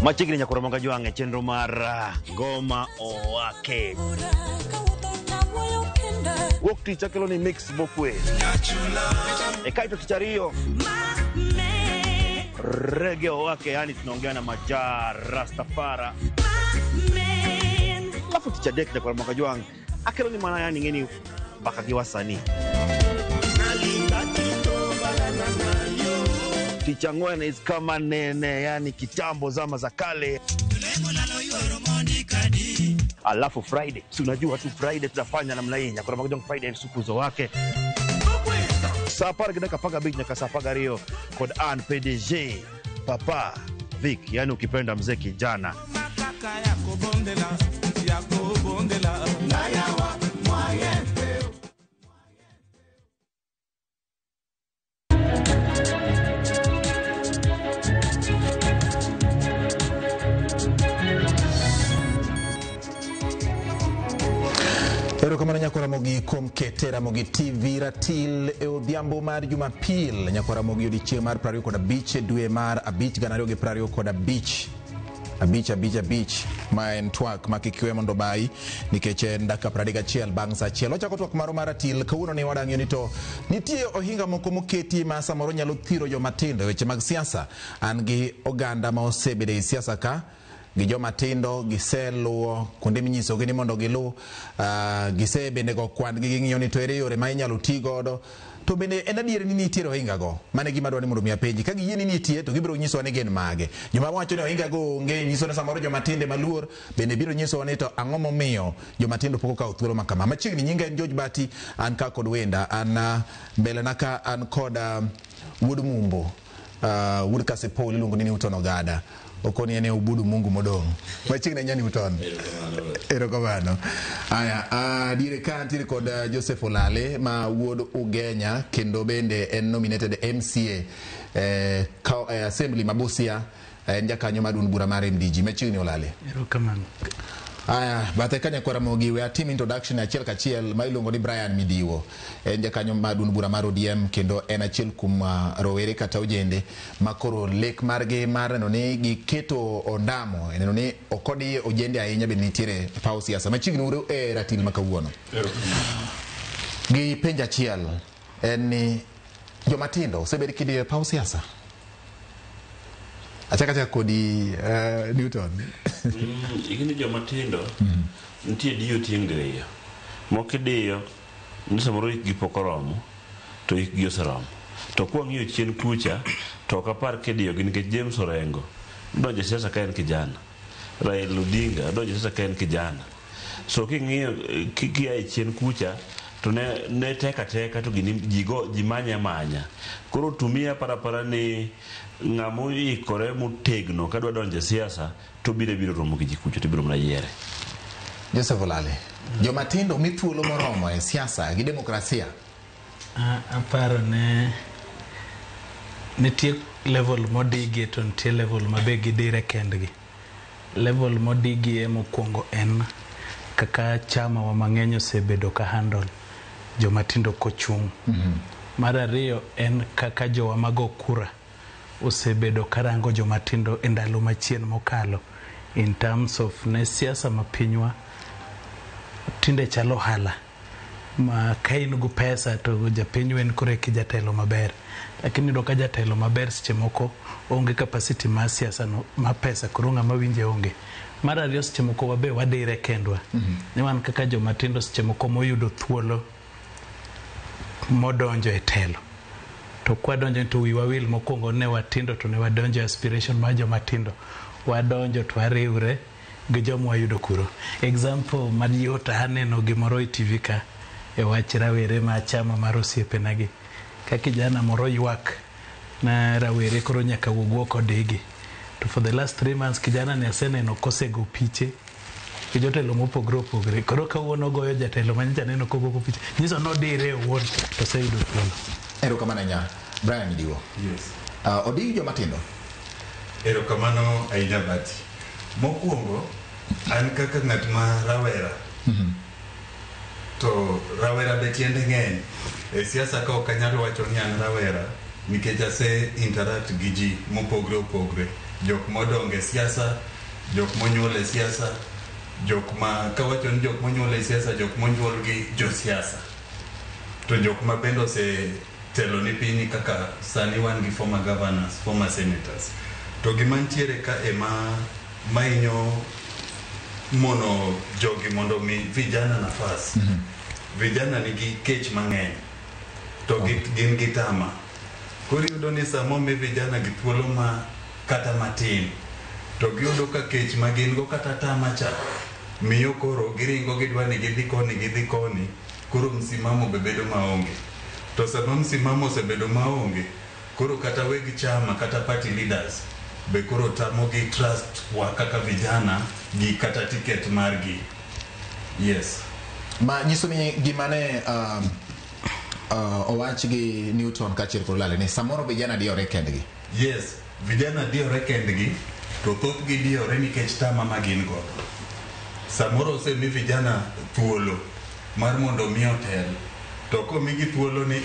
Machiegni nyakura Monga Jwang' chenro mar Goma Owake. Wuok tich akelo ni mix mokwe. Kaito tich ariyo Reggae Owake, yani tunaongea na Majar Rastafara. Alafu tich adek nyakura Monga Jwang' akelo ni mana yani ngeni baka kiwasani. Tichangwena is kama nene, yani kitambo zama za kale. Alafu Friday, si unajua tu Friday tutafanya namna hii. Nyakura Monga Jwang' Friday sukuzo wake. Sapara kidaka paga big nyaka sapaga rio kod an PDG Papa Vic, yani ukipenda mzee kijana. Erokamano Nyakura Mogi kuom ketera Mogi TV ratil e odhiambo mar Jumapil. Nyakura Mogi odiechieng' mar 25 dwe mar 5 2025 abich ma en twak ma kikwe mondo bai nikech en dakika 31 bang' saa achiel. Wachako twak maro mar ratil kawuono ni wadang'yo ni to nitie ohinga moko moketi ma samoro nyalo thiro jomatindo weche mag siasa. An gi oganda ma osebedo e siasa ka gi joma tindo giseluwo kuonde minyisogi ni mondo gilu, gisebende go kwan gi ng'iyo ni to ere yore ma inyalo ti godo. To bende en adier ni nitiere ohinga go mane gima dwani mondo mi apenji ka giyie ni nitie to gibiro nyisowa ni gin mage. Joma wacho ni ohinga go onge nyiso ni samoro joma tinde maluor bende biro nyisowa ni to ang'o momiyo joma tindo pok okawo thuolo makama. Machiegni nyinga en George Bati, an ka kod wenda, an mbele na ka an kod Wuod Mumbo, Wuod Kasipol iluongo ni Newton Ogada. Okoni ene ubudu Mungu modong. Machiegni nyani uton. Erokamano. Aya, dire ka antiri kod Joseph Olale ma wuod Ugenya kendo bende en nominated MCA Assembly Mabusia, en jakanyo madun bura mar MDG. Machiegni Olale. Erokamano. Aya, bathe ka Nyakura Mogi we team introduction achiel kachiel ma iluongo ni Brian Midiwo. En jakanyo madun bura mar ODM kendo en achiel kuom rowere kata ojende makoro lek margi mar neno ni giketo ondamo, neno ni okodi ojende ahinya bende nitiere paw siasa. Machiegni uru e ratil makawuono. Gi penja achiel en ni jomatindo osebed kidie paw siasa. Achaka kodi Newton. Igini joma tindo nitie diyo tieng' diriyo. Moko diyo ni samoro ikgi pok oromo to ikgi oseromo. To kwang'iyo chien kucha to ok apar kidiyo gi nikech James Orengo donjo siasa ka en kijana. Raila Odinga donjo siasa ka en kijana. So king'iyo kiaye chien kucha to ne teka to ji manya. Koro tumia para ni ng'amo ikore motegno kadwa donjo siasa to biro romo gi jikucho to biro mna yiere. Joseph Olale, jomatindo mithuolo moromo e siasa gi demokrasia aparo ne nitie level modigi to nitie level mabe gidire kendgi. Level modigi mokwongo en kaka chama wa mang'eny osebedo ka handle jomatindo kochung'. Mar ariyo en kaka jowa mago kura osebedo karango jomatindo e ndalo machien mokalo in terms of ne siasa ma pinywa tinde chalo hala ma ka in gu pesa to japiny en kore ki jatelo maber, lakini do ka jatelo maber seche moko onge capacity ma siasa no ma pesa koro ng'ama winje onge. Mar ariyo seche moko wabe wadire kendwa ni wan kaka jomatindo seche moko moyudo thuolo modonjo e telo to kwadonjo to wiwa wil mokwongo ne watindo to ne wadonjo aspiration ma jomatindo wadonjo to wariwre gi joma wayudo kuro. Example mayot aneno gimoro e TV ka e wach rawere ma chama mar osiepenagi ka kijana moro ywak na rawere koro nyaka wuog kodigi to for the last 3 months kijana ne aseneno kosego piche gi jotelo mopogore opogore, koro kawuono goyo jatelo manyicha neno kogo piche nyiso nodire owuon to seyudo thuolo. Erokamano nya Brian Diwo. Yes. Odigi jomatindo. Erokamano ahinya Bati. Mokwongo an kaka ng'at ma rawera to rawera be tiende ng'eny e siasa ka ok anyalo wacho ni an rawera nikech ase interact gi ji mopogre opogre, jok modongo e siasa, jok monyuol e siasa, jok ma kawacho ni jok monyuol e siasa, jok monyuol gi jo siasa, to jok ma bende telo ni piny kaka sani wan gi former governors, former senators. To gima ntiere ka ema mainyo mono jogi mondo mi vijana nafas. Vijana nigi kech mang'eny to gin gi tama. Koro yudo ni samo mi vijana gi thuolo ma kata matin to giyudo ka kech ma gin go kata tama cha miyo koro giringo gidwa ni gidhi koni, koro msimamo be bedo maonge. To sama msimamo osebedo maonge, koro kata weg chama kata party leaders be koro tamo gi trust wa kaka vijana gi kata ticket margi. Yes. Ma nyiso ni gimane owach gi Newton kachir kulale ni samoro vijana diore kendgi. Yes, vijana diore kendgi to thoth gi diore nikech tama magin go. Samoro osemi vijana thuolo mar mondo mi otel, to komigi thuolo ni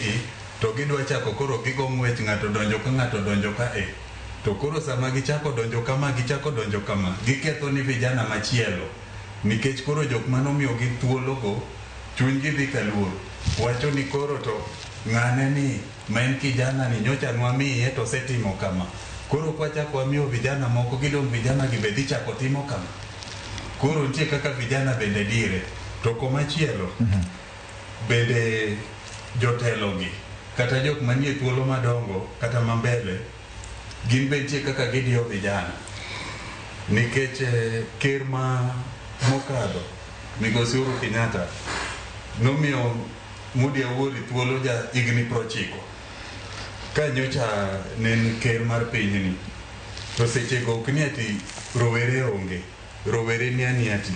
to gidwa chako koro gigo ng'wech ng'ato donjo ka to koro sama gichako donjo kama giketho ni vijana machielo nikech koro jok manomiyo gi thuolo go chuny gi dhi kaluor, wacho ni koro to ng'ane ni ma en kijana ni nyocha nwamiye to setimo kama, koro kwachako wamiyo vijana moko gidong' vijana gi be dhi chako timo kama. Koro nitie kaka vijana bende dire to komachielo bende jotelo gi kata jok manie thuolo madongo kata mambele gin be nitie kaka gidiyo vijana nikech ker ma mokadho Migosi Uhuru Kenyatta nomiyo Moody Awuori thuolo ja higni 90 ka nyocha ne ker mar pinyni, to sechego ok ni ati rowere onge, rowere ni ati.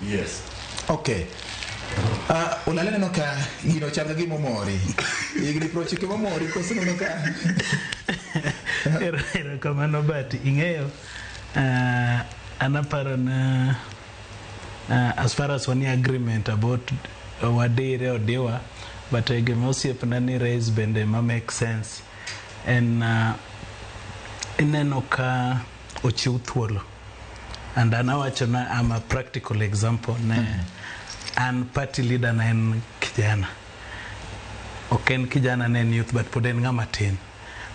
Yes. Okay. Unalena no ka gino changa gimo mori. Igni prochike momori koso no ka. Erokamano Bati, ing'eyo anaparo na as far as one agreement about wadire odiwa, but gima osiepna ni raise bende ma make sense en ineno ka ochiw thuolo, and anawacho na I'm a practical example ne an party leader na en kijana, ok en kijana na en youth but pod en ng'ama tin,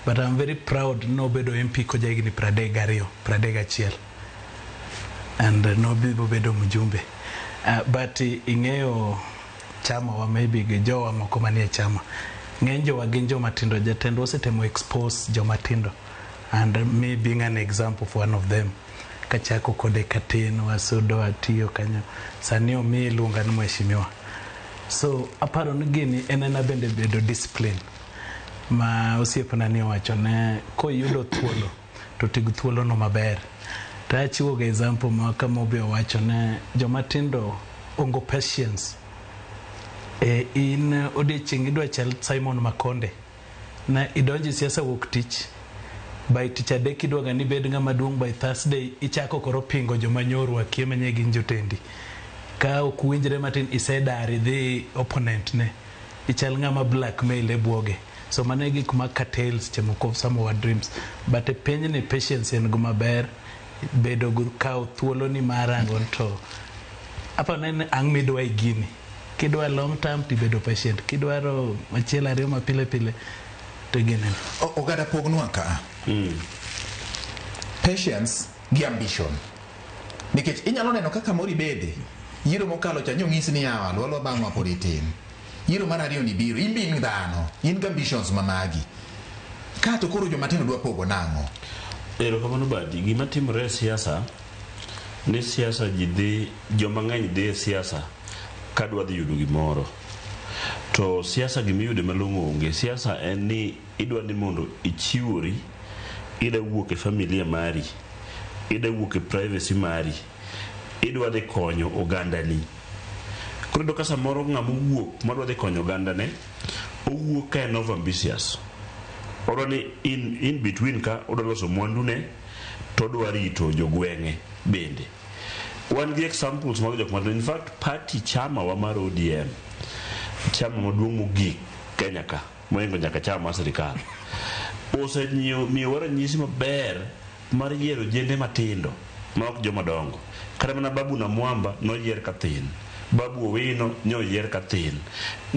but I'm very proud nobedo MP koja higni 31 and nobibo bedo mjumbe. But ing'eyo chama wa maybe gi jowa moko manie chama ng'eny jowa gin jomatindo, jatendo osetemo expose jomatindo, and me being an example for one of them. Kachako kode katin wasudo atiyo kanyo sani omi iluonga ni mheshimiwa. So aparo ni gini enena bende bedo discipline ma osiepna ni owacho ne koyudo thuolo to tig thuolo no maber. To achiwo ga example ma kama obi owacho ne jomatindo ongo patience in odiechieng' idwa chal Simon Makonde na idonji siasa wuok tich by tich adek idwaga ni bed ng'ama duong' by Thursday ichako koro pingo joma nyoru akie manye gin jotendi ka ok winjre matin isedari dhi opponent ne ichal ng'ama blackmail e buoge so mane gik ma cartels chemoko some of our dreams but penj ni patience en guma ber bedo kao thuolo ni marangon to apa ne ang midwa igini kidwa long term tibedo patient kidwaro machielo ariyo mapile pile to ginen ogada pognwa ka patience gi ambition nikech inyalo neno kaka mori bede yiro mokalo cha nyong'isi ni yawa lolo bang'wa pod itin yiro mar ariyo ni biro in bin dhano in gi ambitions mamagi ka to koro joma tindo dwa pogo nang'o erokamano badi gima timore e siasa ni siasa ji dhi joma ng'eny dhi e siasa ka dwa dhi yudo gimoro to siasa gimiyude malong'o onge siasa en ni idwa ni mondo ichiwori ida wuok e familia mari ida wuok e privacy mari idwa dhi konyo ogandani koro ka samoro ng'ama wuok madwa dhi konyo ogandane owuok ka en ambitious odwa ni in between ka odwa loso mwandune to odwa rito jogweng'e bende wan gi examples mag jok matindo in fact party chama wa mar ODM chama maduong' mogik Kenya ka moingo nyaka chama mar sirikal osemiyowa ranyisi maber mar yiero jende matindo ma ok joma dongo kata mana Babu Namwamba noyier ka thin Babu Owino noyier ka thin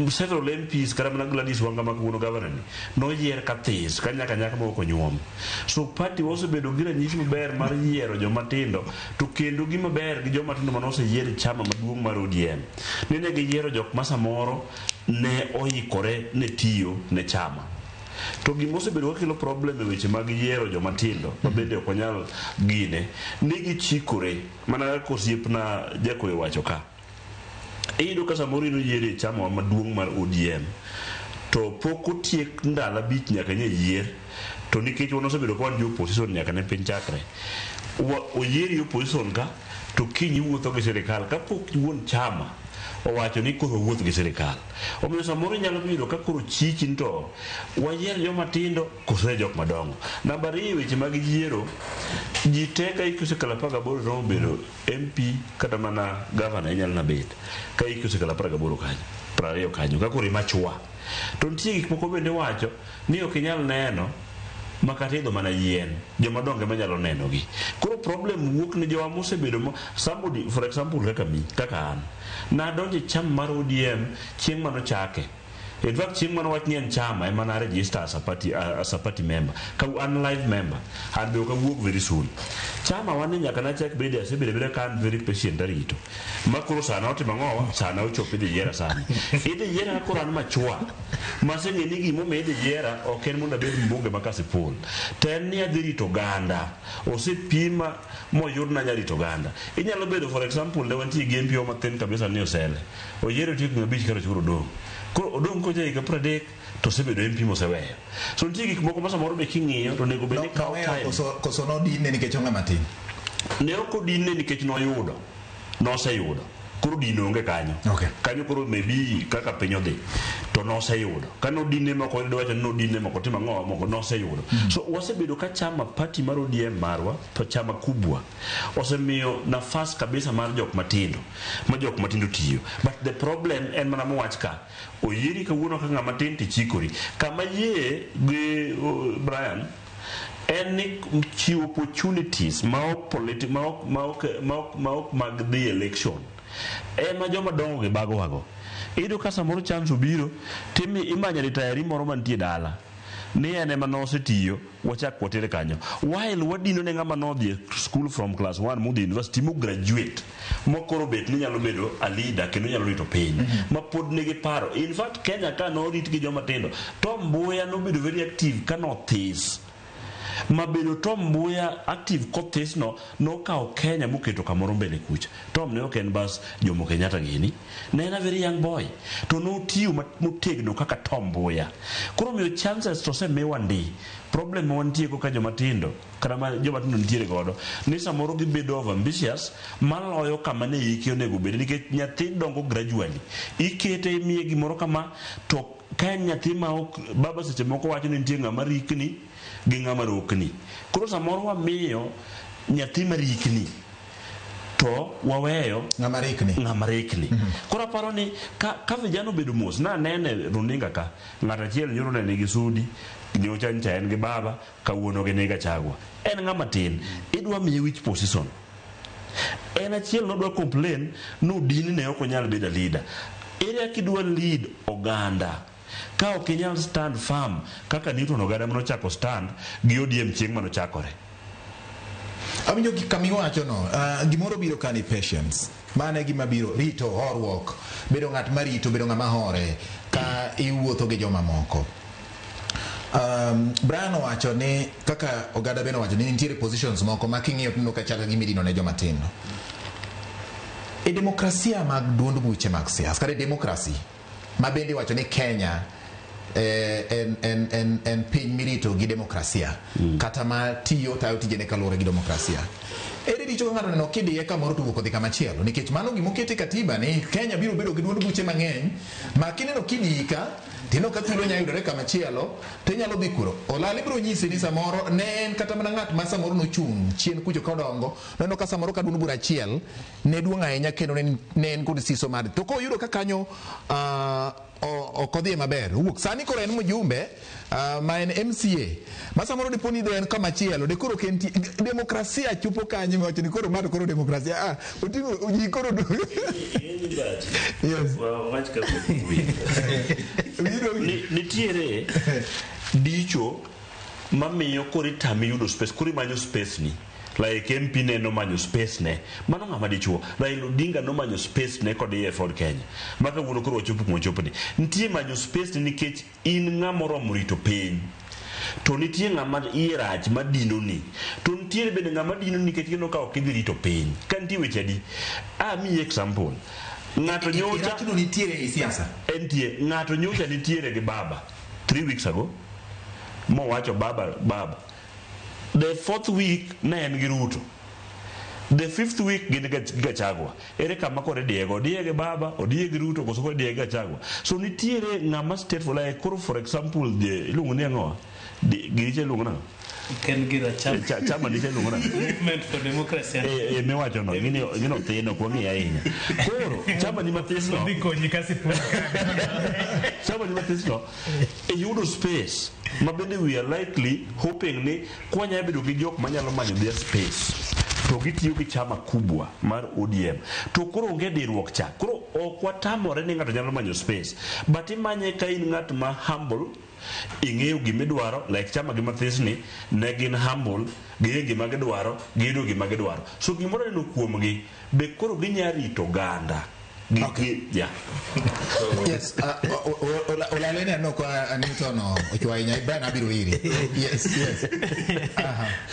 several MPs kata mana Gladys Wanga makuno governor ni noyier ka this ka nyaka ma ok onyuom so party osebedo gi ranyisi maber mar yiero joma tindo to kendo gima ber gi joma tindo manoseyier chama maduong' mar ODM ne giyiero jok ma samoro ne oikore ne tiyo ne chama to gima osebedo kelo problem e weche mag yiero joma tindo ma bende ok onyal gine ni gichikore mana ka osiepna Jakoe wacho ka iyudo ka samoro inoyiere chama maduong' mar ODM to pok otiek ndalo 5 nyaka nye yier to nikech wan osebedo ka wan jo opposition nyaka ne piny chakre oyieri opposition ka to kiny wuotho gi sirikal kapok wuon chama owacho ni koro wuoth gi sirikal omiyo samoro nyalo yudo ka koro chichin to wayier joma tindo kose jok madongo namba 2 weche mag yiero ji te ka ikusekala 18 romo bedo MP kata mana governor inyalo na bet ka ikusekala 18 kanyo 20 kanyo ka koro machwa to nitie gik moko bende wacho ni ok inyal neno makatidho mana yien joma donge manyalo neno gi koro problem wuok ni joma mosebedo somebody for example kaka an na donje chama mar ODM chieng' mano chake in fact chieng' mano wach ni en chama ema na register as a party member ka an live member and be wuok very soon chama wan nyaka na check bede asebede kan very patient arito makoro sana otimo ng'owa sana ochopo dhi yiera sana idhi yiera koro an machwa maseng'e ni gimo medhi yiera ok en mondo abed mbunge makasipul to en ni adhi rito ganda osepima moyud na nyarito ganda inyalo bedo for example ne wantie gi MP mathin kabisa ni osele oyiero tiek 5 karo churo koro odong' ko jai ka 30 to sebedo MP moseweyo so nitie gik moko ma samoro be king'iyo to nego bende kawo time koso no dinne nikech onge matin ne ok odinne nikech noseyudo koro dino onge kanyo kanyo koro maybe kaka piny odhi to noseyudo kano dinne moko dwacho no dinne moko timo ng'o moko noseyudo so wasebedo ka chama party mar ODM marwa to chama kubwa osemiyo nafas kabisa mar jok matindo tiyo but the problem en mana mowach ka oyieri kawuono ka ng'ama tin tichikori kama yie gi Brian en ni chiwo opportunities maok mag the election ema joma dongo gi bago wago ido ka samoro chance obiro timi imanya retire moro mantie dala ni ene manosetiyo wachak watere kanyo while wadino ne ng'ama nodhi school from class 1 mudhi university mo graduate mokoro bet ni nyalo bedo a leader kendo nyalo rito piny ma pod nigi paro in fact Kenya ka no rit gi joma tindo to Mbuya no bedo very active ka no this mabedo Tom Mboya active kothesno nokawo Kenya moketo kamoro mbele kucha. Tom ne ok en bas Jomo Kenyatta gini, ne en a very young boy to notiyo motegno kaka Tom Mboya. Koro miyo chances to semiwa ndi problem wantie ka jomatindo kata jomatindo nitiere godo ni samoro gibedo over ambitious maloyo kama ne iki onego bed nikech nyathi dongo gradually ikete imiye gimoro kama to ka nyathi ma baba seche moko wacho ni nitie ng'ama rikni gi ng'ama rokni. Koro samoro wamiyo nyathi marikni to waweyo ng'ama rikni. Koro aparo ni ka vijana obedo mos na nene runinga ka ng'at achiel nyoro ne nigi sudi nyocha ncha en gi baba kawuono gi nega chagwa en ng'ama tin idwa miye which position en achiel nodwa complain no dini ne ok onyal bedo leader ere kidwa lead oganda ka ok inyal stand firm kaka Newton Ogada manochako stand gi ODM chieng' manochakore. Awinjo kamiwacho no gimoro biro kani patience mane gima biro rito horuok bedo ng'at marito bedo ng'ama hore ka iwuotho gi joma moko. Brian wacho ni kaka Ogada beno wacho ni nitiere positions moko ma king'iyo tuno ka chaka gimidino ne joma tindo. E demokrasia mag duond buche mag siasa kare demokrasi ma bende wacho ni Kenya en piny mirito gi demokrasia kata ma tiyo tayo tijene kaluwore gi demokrasia. Ere dicho ng'ato neno kidiye kamoro to wuok odhi kamachielo nikech mano gimokete katiba ni Kenya biro bedo gi duond buche mang'eny ma kineno kidika tino ka thuolo nyayudore kamachielo to inyalo dhi kuro. Olali biro nyisi ni samoro ne en kata mana ng'at ma samoro nochung' chien kucho kodongo neno ka samoro ka duond bura achiel ne duong' ahinya kendo ne en kod siso mar to koyudo ka kanyo okodhi maber wuok sani koro en mjumbe ma en MCA ma samoro dipo ni en kamachielo de koro kenti demokrasia chupo kanyo wacho ni koro mato koro demokrasia otingo ji koro nitiere dicho mamiyo kori tami yudo space kori manyo space ni like MP ne no manyo space ne mano ng'ama dichuo Raila Odinga no manyo space ne kod Ford Kenya maka wuono koro ochopo mochopo ni nitie manyo space ni nikech in ng'amoro mrito piny to nitie ng'ama irach madino ni to nitie bende ng'ama dino nikech kino ka ok idhi rito piny ka nitie weche adi mi example ng'ato nyocha nitiere e siasa entie ng'ato nyocha nitiere gi baba 3 weeks ago mo wacho baba the 4th week ne en gi Ruto the 5th week gin Gachagua ere kama kore Diego baba Odiege Ruto koso kore Diego Gachagua so nitiere ng'ama state for like for example the ilungo ne ngoa giche lungo na ken gira chama ni lungo na movement for democracy me wacho no ngino teno ko ngi ahinya koro chama ni matisno biko nyikasi chama ni matisno yudo space mabende we are likely hoping ni kwanya bedo gi jok manyalo manyo their space to gitiyo gi chama kubwa mar ODM to koro onge dirruok cha koro ok watamore ni ng'ato nyalo manyo space but imanye ka in ng'at ma humble ing'eyo gimidwaro like chama gi mathisni ne gin humble gi gima gidwaro gido gima gidwaro so gimoro neno kuomgi be koro ginyarito ganda yes olalene no kwa Newton ochwainya Brian abiro iri yes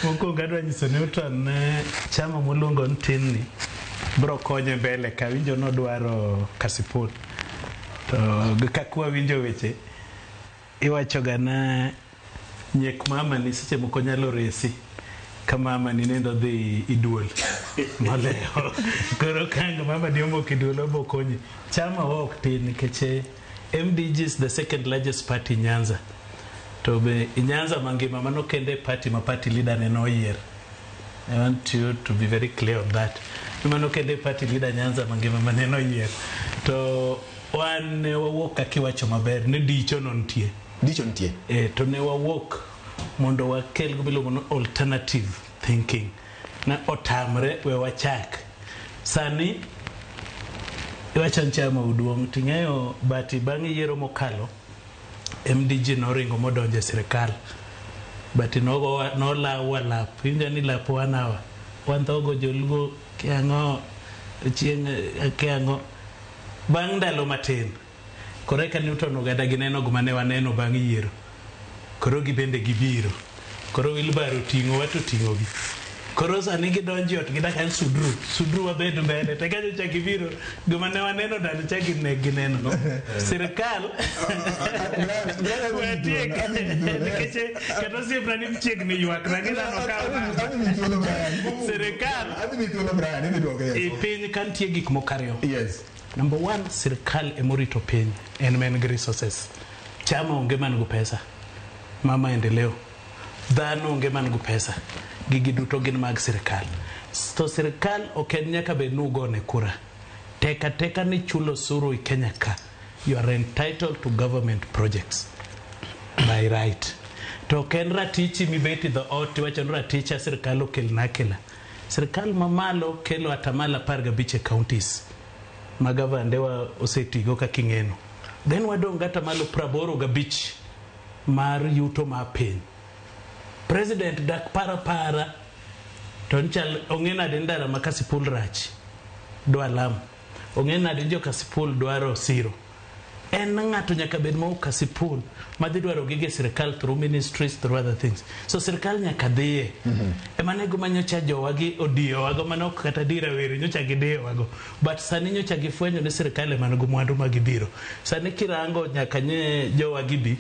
moko gadwa nyiso Newton chama molongo ntinni bro konye mbele ka winjo nodwaro kasipul to kakwa winjo weche iwacho gana nyek mama ni seche moko nyalo resi kama mama ni nendo dhi iduol maleo koro kanga mama diomo kiduolo bokonyi chama ok tin keche MDG is the second largest party in Nyanza to be in Nyanza mangima mano kende party ma party leader ne no year I want you to be very clear on that mano kende party leader Nyanza mangima maneno year to wan wawuok akiwacho maber ne dicho nontie to ne wawuok mondo wakel gimiluongo alternative thinking na otamre we wachak sani iwacho chama uduong' ting'eyo bati bang' yiero mokalo MDG noringo modonje sirikal bati nolawa lap inja ni lap wanawa wantogo jolugo kiang'o chieng' kiang'o bang' ndalo matin koreka Newton Ogada gineno gumane waneno bang' yiero koro gibende gibiro koro wheelbarrow ting'o wato ting'o gi koro sani gidonjo ot gidak en sudru wabed mbele te kanyo chak ibiro gima ne waneno dani chak gineno sirikal nikech kata osiepna ni mchiegni ywak na ginano ka sirikal e piny kantie gik mokariyo. Number one, sirikal emorito piny en men gi resources. Chama onge man go pesa, mama endeleo, dhano onge man go pesa, gigi duto gin mag sirikal. So sirikal ok en nyaka bed nugone kura. Teka ni chulo suru i Kenya ka, you are entitled to government projects by right. To ok en ratichi mibeti the ot wacho ni raticha sirikal okel nakela. Sirikal mamalo kelo atamala 15 counties. Magavandewa osetigo ka king'eno. Then wadong gata malo 85 mar yuto ma piny. President dak para to nchal ong'ena de ndara makasipul rach dwa lam. Ong'ena de jo kasipul dwaro siro. En ng'ato nyaka bed mo kasipul madhi dwaro gige sirikal through ministries through other things. So sirikal nyaka dhiye. Emanego manyocha jowagi odiyo wago manok kata dira weri nyocha gidiyo wago. But sani nyocha gifwenyo ni sirikal emanego mwandu magibiro. Sani kirango nyaka nye jowagi bi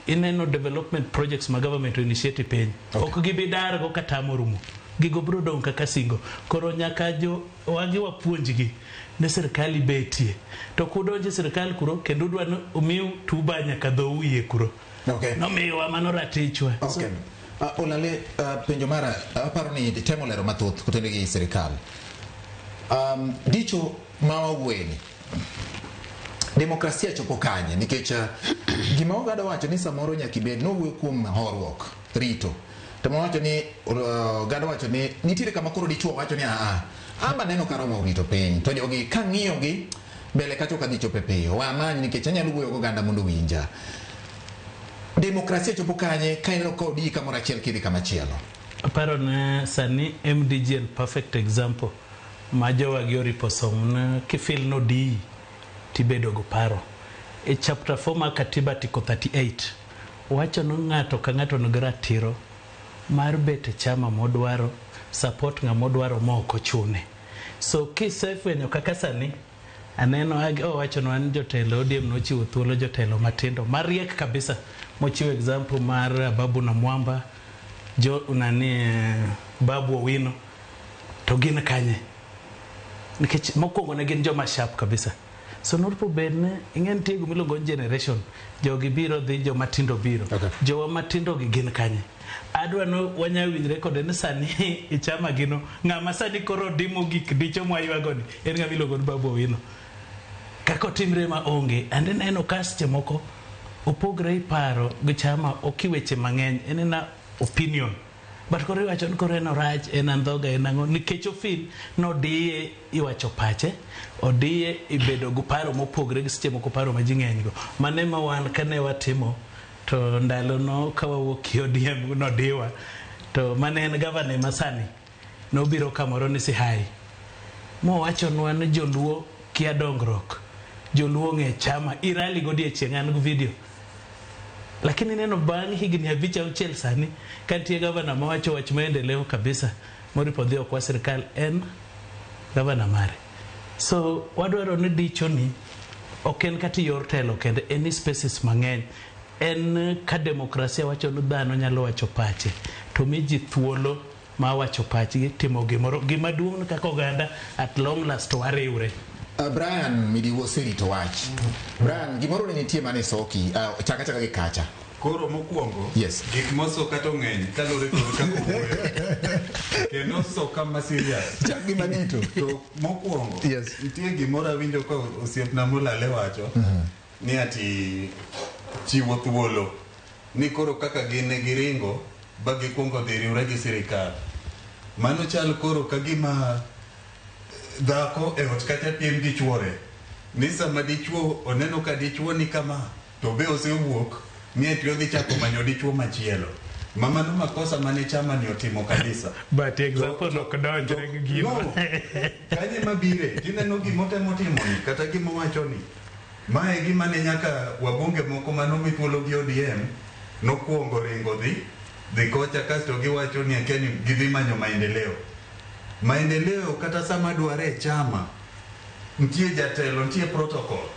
ineno development projects ma government initiative piny. Ok gibi dar go kata morumo. Gigo bro dong kaka singo. Koro nyaka jo wagi wapuonjgi ne sirikali betie. To kudonje sirikal kuro kendo dwa umiu tuba nyaka dho uye kuro. No miwa mano ratichwa. Okay. Olale penjo mara aparo ni temo lero mathoth kutende gi sirikal. Dicho mawa weni. Demokrasia chopo kanye nikech gima ogado wacho ni samoro nyaka ibed no wuo kuom horruok rito. Temo wacho ni gado wacho ni nitiere kama koro dichuo wacho ni amba neno karomo rito piny to jogi kang'iyo gi mbele kacho kadhi chope piyo wamany nikech anyalo wuoyo go ganda mondo winja. Demokrasia chopo kanye kaineno kodi kamoro achiel kidhi kama chielo. Aparo na sani MDG and perfect example majowa gi oriposom na kifil no di tibedo go paro e chapter 4 ma katiba article 38 wacho no ng'ato ka ng'ato no ratiro mar bete chama modwaro support ng'amodwaro moko chune. So kisefwenyo kaka sani aneno wacho no an jotelo ODM no chiwo thuolo jotelo matindo mariek kabisa mochiwo example mar Babu na Mwamba Babu Owino to gin kanye nikech mokwongo ne gin joma sharp kabisa. So norpo bene ingen tigo miluongo generation jogi biro dhi joma tindo biro. Jowa matindo gi gin kanye. Adwa no wanya winjre kod en sani ichama gino ng'ama sani koro dimo gik dicho mwaywago ni en ng'ama iluongo ni Babu Owino. Kako timre ma onge ande neno kaste moko opogre paro gi chama okiweche mang'eny en na opinion. But kore wacho ni kore no rach en andhoga en ang'o nikech ofil no diye iwacho pache odiye ibedo go paro mopogre gi seche moko paro ma ji ng'eny go mane ma wan kane watimo to ndalo no kawawuok ODM no diwa to mane en gavana masani no biro kamoro ni Sihai mo wacho nwa ni joluo kia dongruok joluo ng'e chama irali godie chieng' go video. Lakini neno bang higni abicha uchel sani kantie gavana mawacho wach maendeleo kabisa moripodhio kwa sirikal en gavana mare. So wadwaro ni dicho ni oken kati yor telo kende any spaces mang'eny en ka demokrasia wacho ni dhano nyalo wacho pache to miji thuolo ma wacho pachgi timo gimoro gima duong' kaka oganda at long last wariwre. Brian midiwo serito wach. Brian gimoro ne nitie mane soki chaka gi kacha. Koro mokwongo gik moso kata ng'eny kalore kod kaka wuoyo kendo so kama serious chagi manito to mokwongo nitie gimoro awinjo ka osiepna molale wacho ni ati chiwo thuolo ni koro kaka gin giringo ba gikwongo dhi riwre gi sirikal mano chal koro kagima dhako e ot kata piem gi chuore ni sama dichuo oneno ka dichuo ni kama to be osewuok nie tiyo dhi chako manyo dichuo machielo mama no makosa mane chama ni otimo kabisa. But example no kadonjre gi gino kanye mabire tineno gimotemo timoni kata gimo wacho ni mae gima ne nyaka wabunge moko manomipuolo gi ODM nokwongo ringo dhi dhi kocha kasto giwacho ni akeni gidhi manyo maendeleo kata sama dware chama nitie jatelo nitie protocol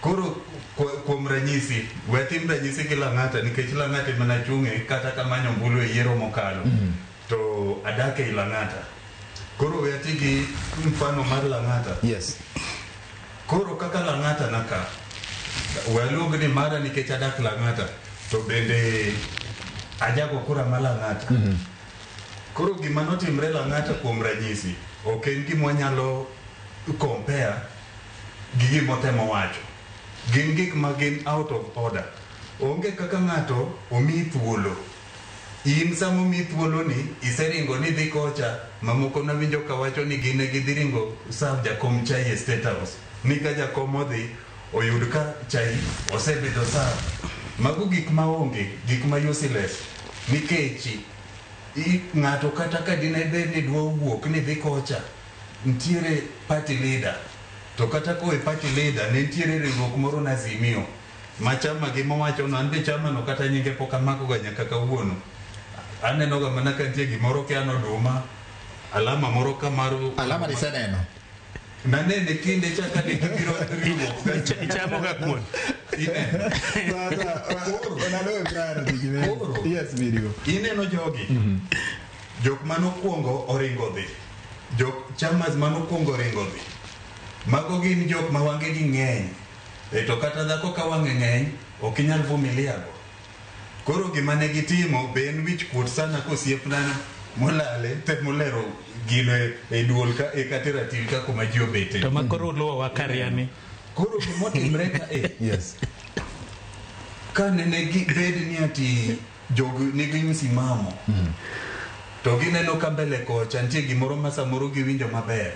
koro kuom ranyisi wetim ranyisi kila ng'ata nikech la ng'ata mana chunge kata kamanyo mbulu e yiero mokalo to adake ila ng'ata koro weti gi mfano mar la ng'ata yes koro kaka la ng'ata naka waluong ni mara nikech adak la ng'ata to bende ajago kura mala ng'ata koro gima notimre la ng'ata kuom ranyisi ok en gima nyalo compare gi gima otemo wacho gin gik ma gin out of order onge kaka ng'ato omi thuolo in sama omi thuolo ni iseringo ni dhi kocha mamoko nawinjo ka wacho ni gin gi dhiringo serve jakom chai e State House ni ka jakom odhi oyud ka chai osebedo serve mago gik ma onge gik ma useless nikech ng'ato kata ka dine bed ni dwa wuok ni dhi kocha ntiere party leader to kata ko e party leader ne ntiere riwruok moro na Azimio machama gi mowacho no anbe chama no kata nyinge pok amako ga nyaka kawuono aneno ga mana ka ntie gimoro ke anoduma alama moro kamaro alama ni seneno nanene kinde chaka de gibiro riwruok ichamo ga kuon yes video ineno jogi jok manokuongo oringo dhi jok chamas manokuongo ringo dhi mago gin jok ma wange gi ng'eny to kata dhako ka wange ng'eny ok inyal vumilia go koro gima ne gitimo be en wich kuot sana kosiepna molale te molero gino e duol ka e katera til ka kuma ji obete to makoro luwo wakariani koro gimotimre ka yes ka nene bed ni ati jog nigi msimamo to gineno ka mbele kocha nitie gimoro ma samoro giwinjo maber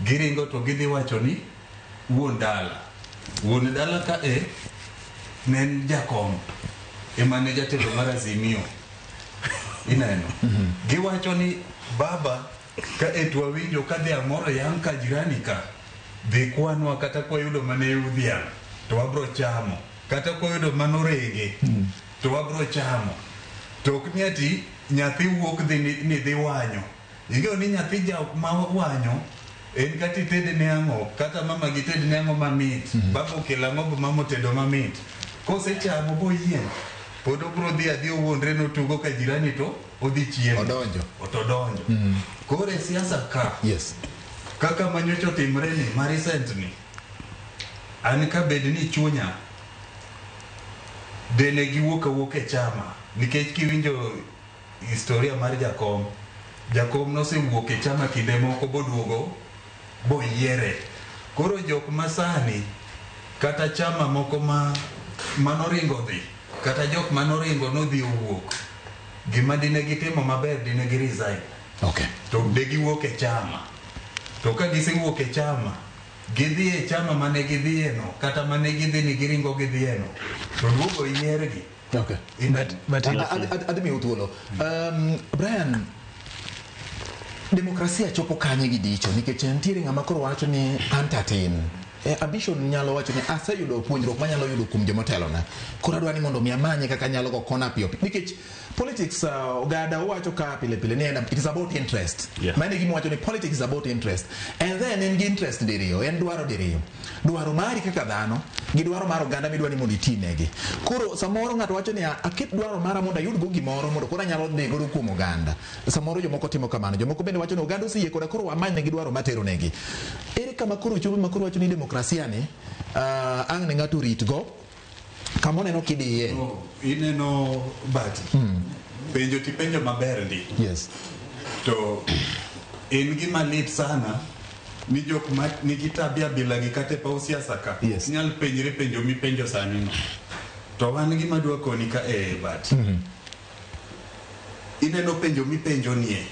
giringo to gidhi wacho ni wuon dala ka nen jakom emane jatelo mar Azimio ineno giwacho ni baba ka etwawinjo ka dhi amoro yang ka jirani ka dhi kwanwa kata kwa yudo mane udhiang to wabro chamo kata kwa yudo manorege to wabro chamo to ok ni ati nyathi wuok dhi ni dhi wanyo ingeo ni nyathi ma wanyo en kati tedne ang'o kata mama gi tedne ang'o mamit babo kela ng'o mama tedo mamit kose chamo bo yien pod obro dhi adhi owuondre notugo ka jirani to odhi chiemo otodonjo koro e siasa ka yes kaka manyocho timre ni ma recent ni an ka bed ni chunya dene giwuok e chama nikech kiwinjo historia mar jakom nosewuok e chama kinde moko boduogo boyiere koro jok masani kata chama moko manoringo dhi kata jok manoringo nodhi owuok gima dine gitimo maber dine gi resign to de giwuok e chama to ka gisewuok e chama gidhi e chama mane gidhieno kata mane gidhi ni giringo gidhieno to duogo yiergi adhi thuolo Brian demokrasia chopo kanye gi dicho nikech nitiere ng'ama koro wacho ni antatin ambition nyalo wacho ni aseyudo puonjruok manyalo yudo kuom jomotelo na koro adwa ni mondo mi amanye kaka nyalo go kona piyo nikech politics ogada wacho ka pile ni it is about interest mane gimo wacho ni politics is about interest and then en gi interest diriyo en dwaro mari kaka dhano gi dwaro mar oganda midwa ni mondo itinegi koro samoro ng'ato wacho ni aket dwaro mara mondo ayud go gimoro mondo koro anyalo dhi go kuom oganda samoro jomoko timo kamano jomoko bende wacho ni oganda osiyie koro amanye gi dwaro matero negi ere kama koro chopo makoro wacho ni demokrasia ni ang' ne ng'ato rit go kama oneno kidiye ineno bati penjo tipenjo maber ndi yes to en gima lit sana ni jok ma nigi tabia bila gi kate pa siasa ka nyal penjre penjo mi penjo sani no to wan gima dwa koni ka bati ineno penjo mi penjo nie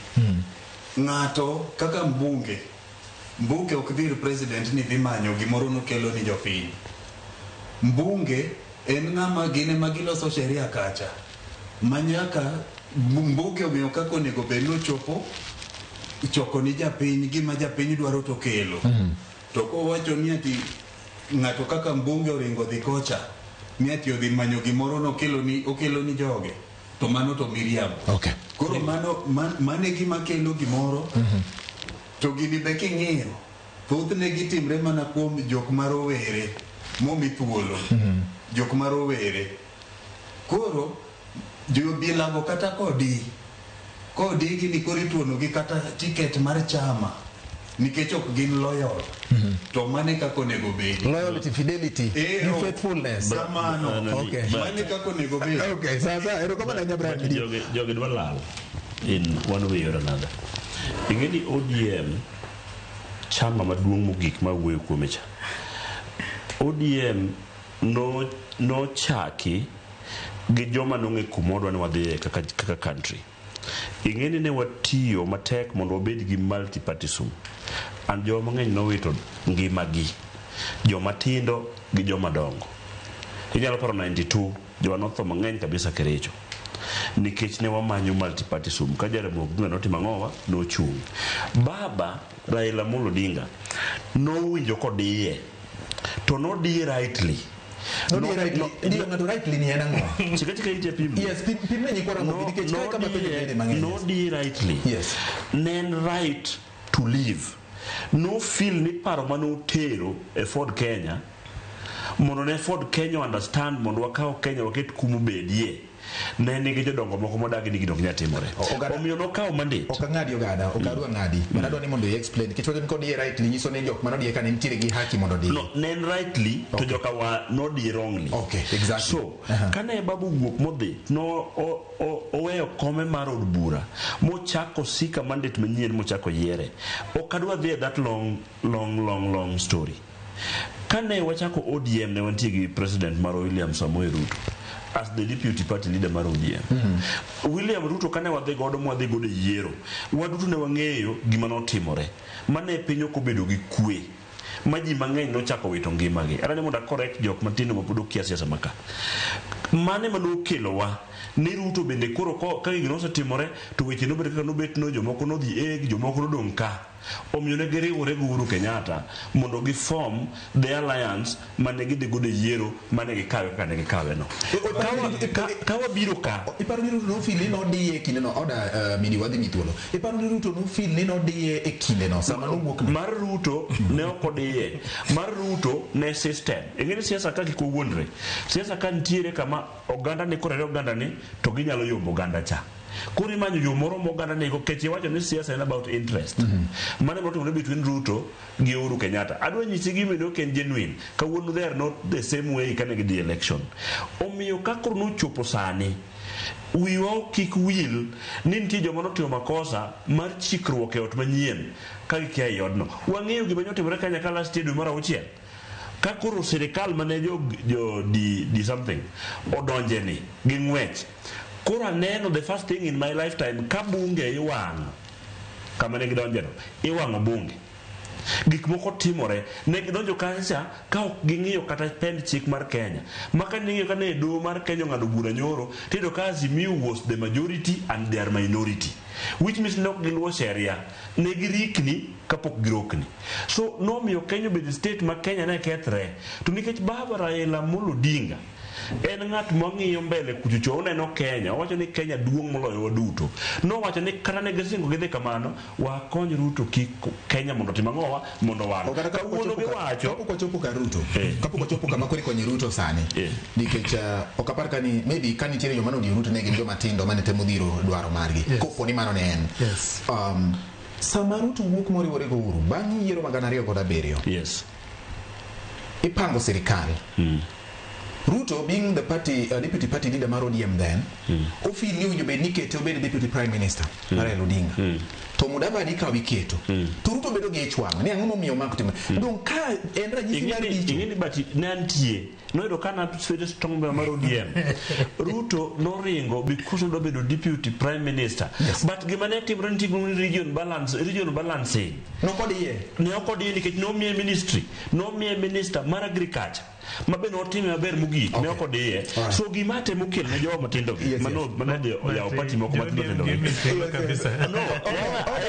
ng'ato kaka mbunge ok dhir president ni dhi manyo gimoro nokelo ni jopiny mbunge en ng'ama gine magiloso sheria kacha manyaka mbunge omiyo kako nego bed nochopo choko ni japiny gima japiny dwaro to kelo to kowacho ni ati ng'ato kaka mbunge oringo dhi kocha ni ati odhi manyo gimoro nokelo ni joge to mano to miriambo. Okay. Koro mano gima kelo gimoro. To gini be king'iyo thothne gitimre mana kuom jok marowere momi thuolo. Jok marowere. Koro jobilago kata kodi gini koro ituonogi kata tiket mar chama nikech ok gin loyal. To mane kako onego bedi. Loyalty, fidelity, faithfulness. Okay. Mane kako onego bedi. Okay, sasa erokamano Nyabrandi. Jogi dwa lal in one way or another. Ingeni ODM chama maduong' mogik ma wuoyo kuome cha. ODM no chaki gi joma nong'e kumodwa ni wadhi kaka country. Ingeni ne watiyo matek mondo wabed gi multipartism. And joma mang'eny nowito ngimagi. Joma tindo gi joma dongo. Inyalo paro 92 joma notho mang'eny kabisa Kericho. Nikech ne wamanyo multipartism ka Jaramogi Oginga notimo ang'owa nochung'. Baba Raila Amolo Odinga nowinjo kodiye to nodiye rightly. Rightly ni enang'o? Chika ite pim. Yes, pim ne nyikora mo nikech kama pende mang'eny. Nodiye rightly. Yes. Nen right to live. No feel ni paro manotero e Ford Kenya mondo ne Ford Kenya understand mondo wakaw Kenya waket kumu bedie. Ne nigi jodongo moko modagi ni gidok nyatimore. Omiyo nokaw mandate. Ok ang'adi ogada, ok adwa ng'adi. Mana dwa ni mondo explain. Nikech wajen kod rightly nyiso ni jok manodie ka ne nitiere gi haki mondo di. No, nen rightly to joka wa nodie wrongly. Okay, exactly. So, kane babu wuok modhi no oweyo kome mar od bura mochako sika mandate manyien mochako yiere. Ok adwa dhi that long story. Kane wachako ODM ne wantie gi President Maro William Samoei Ruto as the deputy party leader mar ODM. William Ruto kane wadhi godo yiero. Waduto ne wang'eyo gima notimore. Mane piny ok obedo gi kwe. Maji mang'eny nochako wito ngimagi. Ara ne mondo correct jok matindo mapod okia siasa maka. Mane manokelo wa ni Ruto bende koro ka gino osetimore to weche nobet kaka nobet no jomoko nodhi jomoko nodong' ka. Omiyo ne giriwore gi Uhuru Kenyatta mondo gi form the alliance mane gidhi godo yiero mane gikawe kane gikawe no. Kawa biro ka. Iparo ni Ruto nofil ni nodiye kinde no oda midi wadhi mithuolo. Iparo ni Ruto nofil ni nodiye e kinde no sama nowuok no. Mar Ruto ne okodiye. Mar Ruto ne system. Ingeni siasa ka gikowuondre. Siasa ka ntiere kama oganda ni korere oganda ni to ginyalo yombo oganda cha. Kuri manyo yo moro moganda nego keche wacho ni siasa en about interest. Mane motimore between Ruto gi Uhuru Kenyatta. Adwa nyisi gimi no ken genuine. Kawuono they are not the same way kane gi election. Omiyo kakoro no chopo sani. Wiwa kik wil ni nitie joma notimo makosa mar chikruok e ot manyien ka gikia e odno. Wang'eyo gima notimore Kenya ka last year mar 6. Kakoro sirikal mane jo di something odonje ni gi ng'wech. Kora neno the first thing in my lifetime ka bunge iwang' kama ne gidonjeno iwang'o bunge gik moko timore ne gidonjo kanisa ka ok ging'iyo kata pend chik mar Kenya maka ning'iyo ka ne doho mar Kenya ng'ado bura nyoro tido ka Azimio was the majority and their minority which means nok giluwo sheria ne girikni kapok girokni. So nomiyo Kenya bedo state ma Kenya ne kethre to nikech Baba Raila Amolo Odinga en ng'at mang'iyo mbele kuchucho oneno Kenya owacho ni Kenya duong' moloyo waduto nowacho ni kata ne gisingo gidhi kamano wakony Ruto kik Kenya mondo tim ang'owa mondo wan kawuono giwacho kapok ochopo ka Ruto kapok ochopo kama kori konyi Ruto sani nikech ok apar ka ni maybe ka nitiere joma nodhi Ruto ne gin joma tindo mane temo dhiro dwaro margi kopo ni mano ne en sama Ruto wuok moriwore go Uhuru bang' yiero mag 2007 ipango sirikal Ruto being the party deputy party leader mar ODM then ofil ni owinjo bed ni kete obed deputy prime minister Raila Odinga to Mudavadi ka wiketo to Ruto bedo gi ichwang' ni ang'o momiyo mak tim don ka en ranyisi mar bicho ingeni bati nantie noyudo kana swede strong mar ODM Ruto noringo because odo bedo deputy prime minister but gima ne timre ni region balancing no kodiye ne okodiye nikech nomiye ministry nomiye minister mar agriculture mabe notime maber mogik ne okodiye so gima temo kel ne joma matindo gi mano de oyawo party moko matindo gi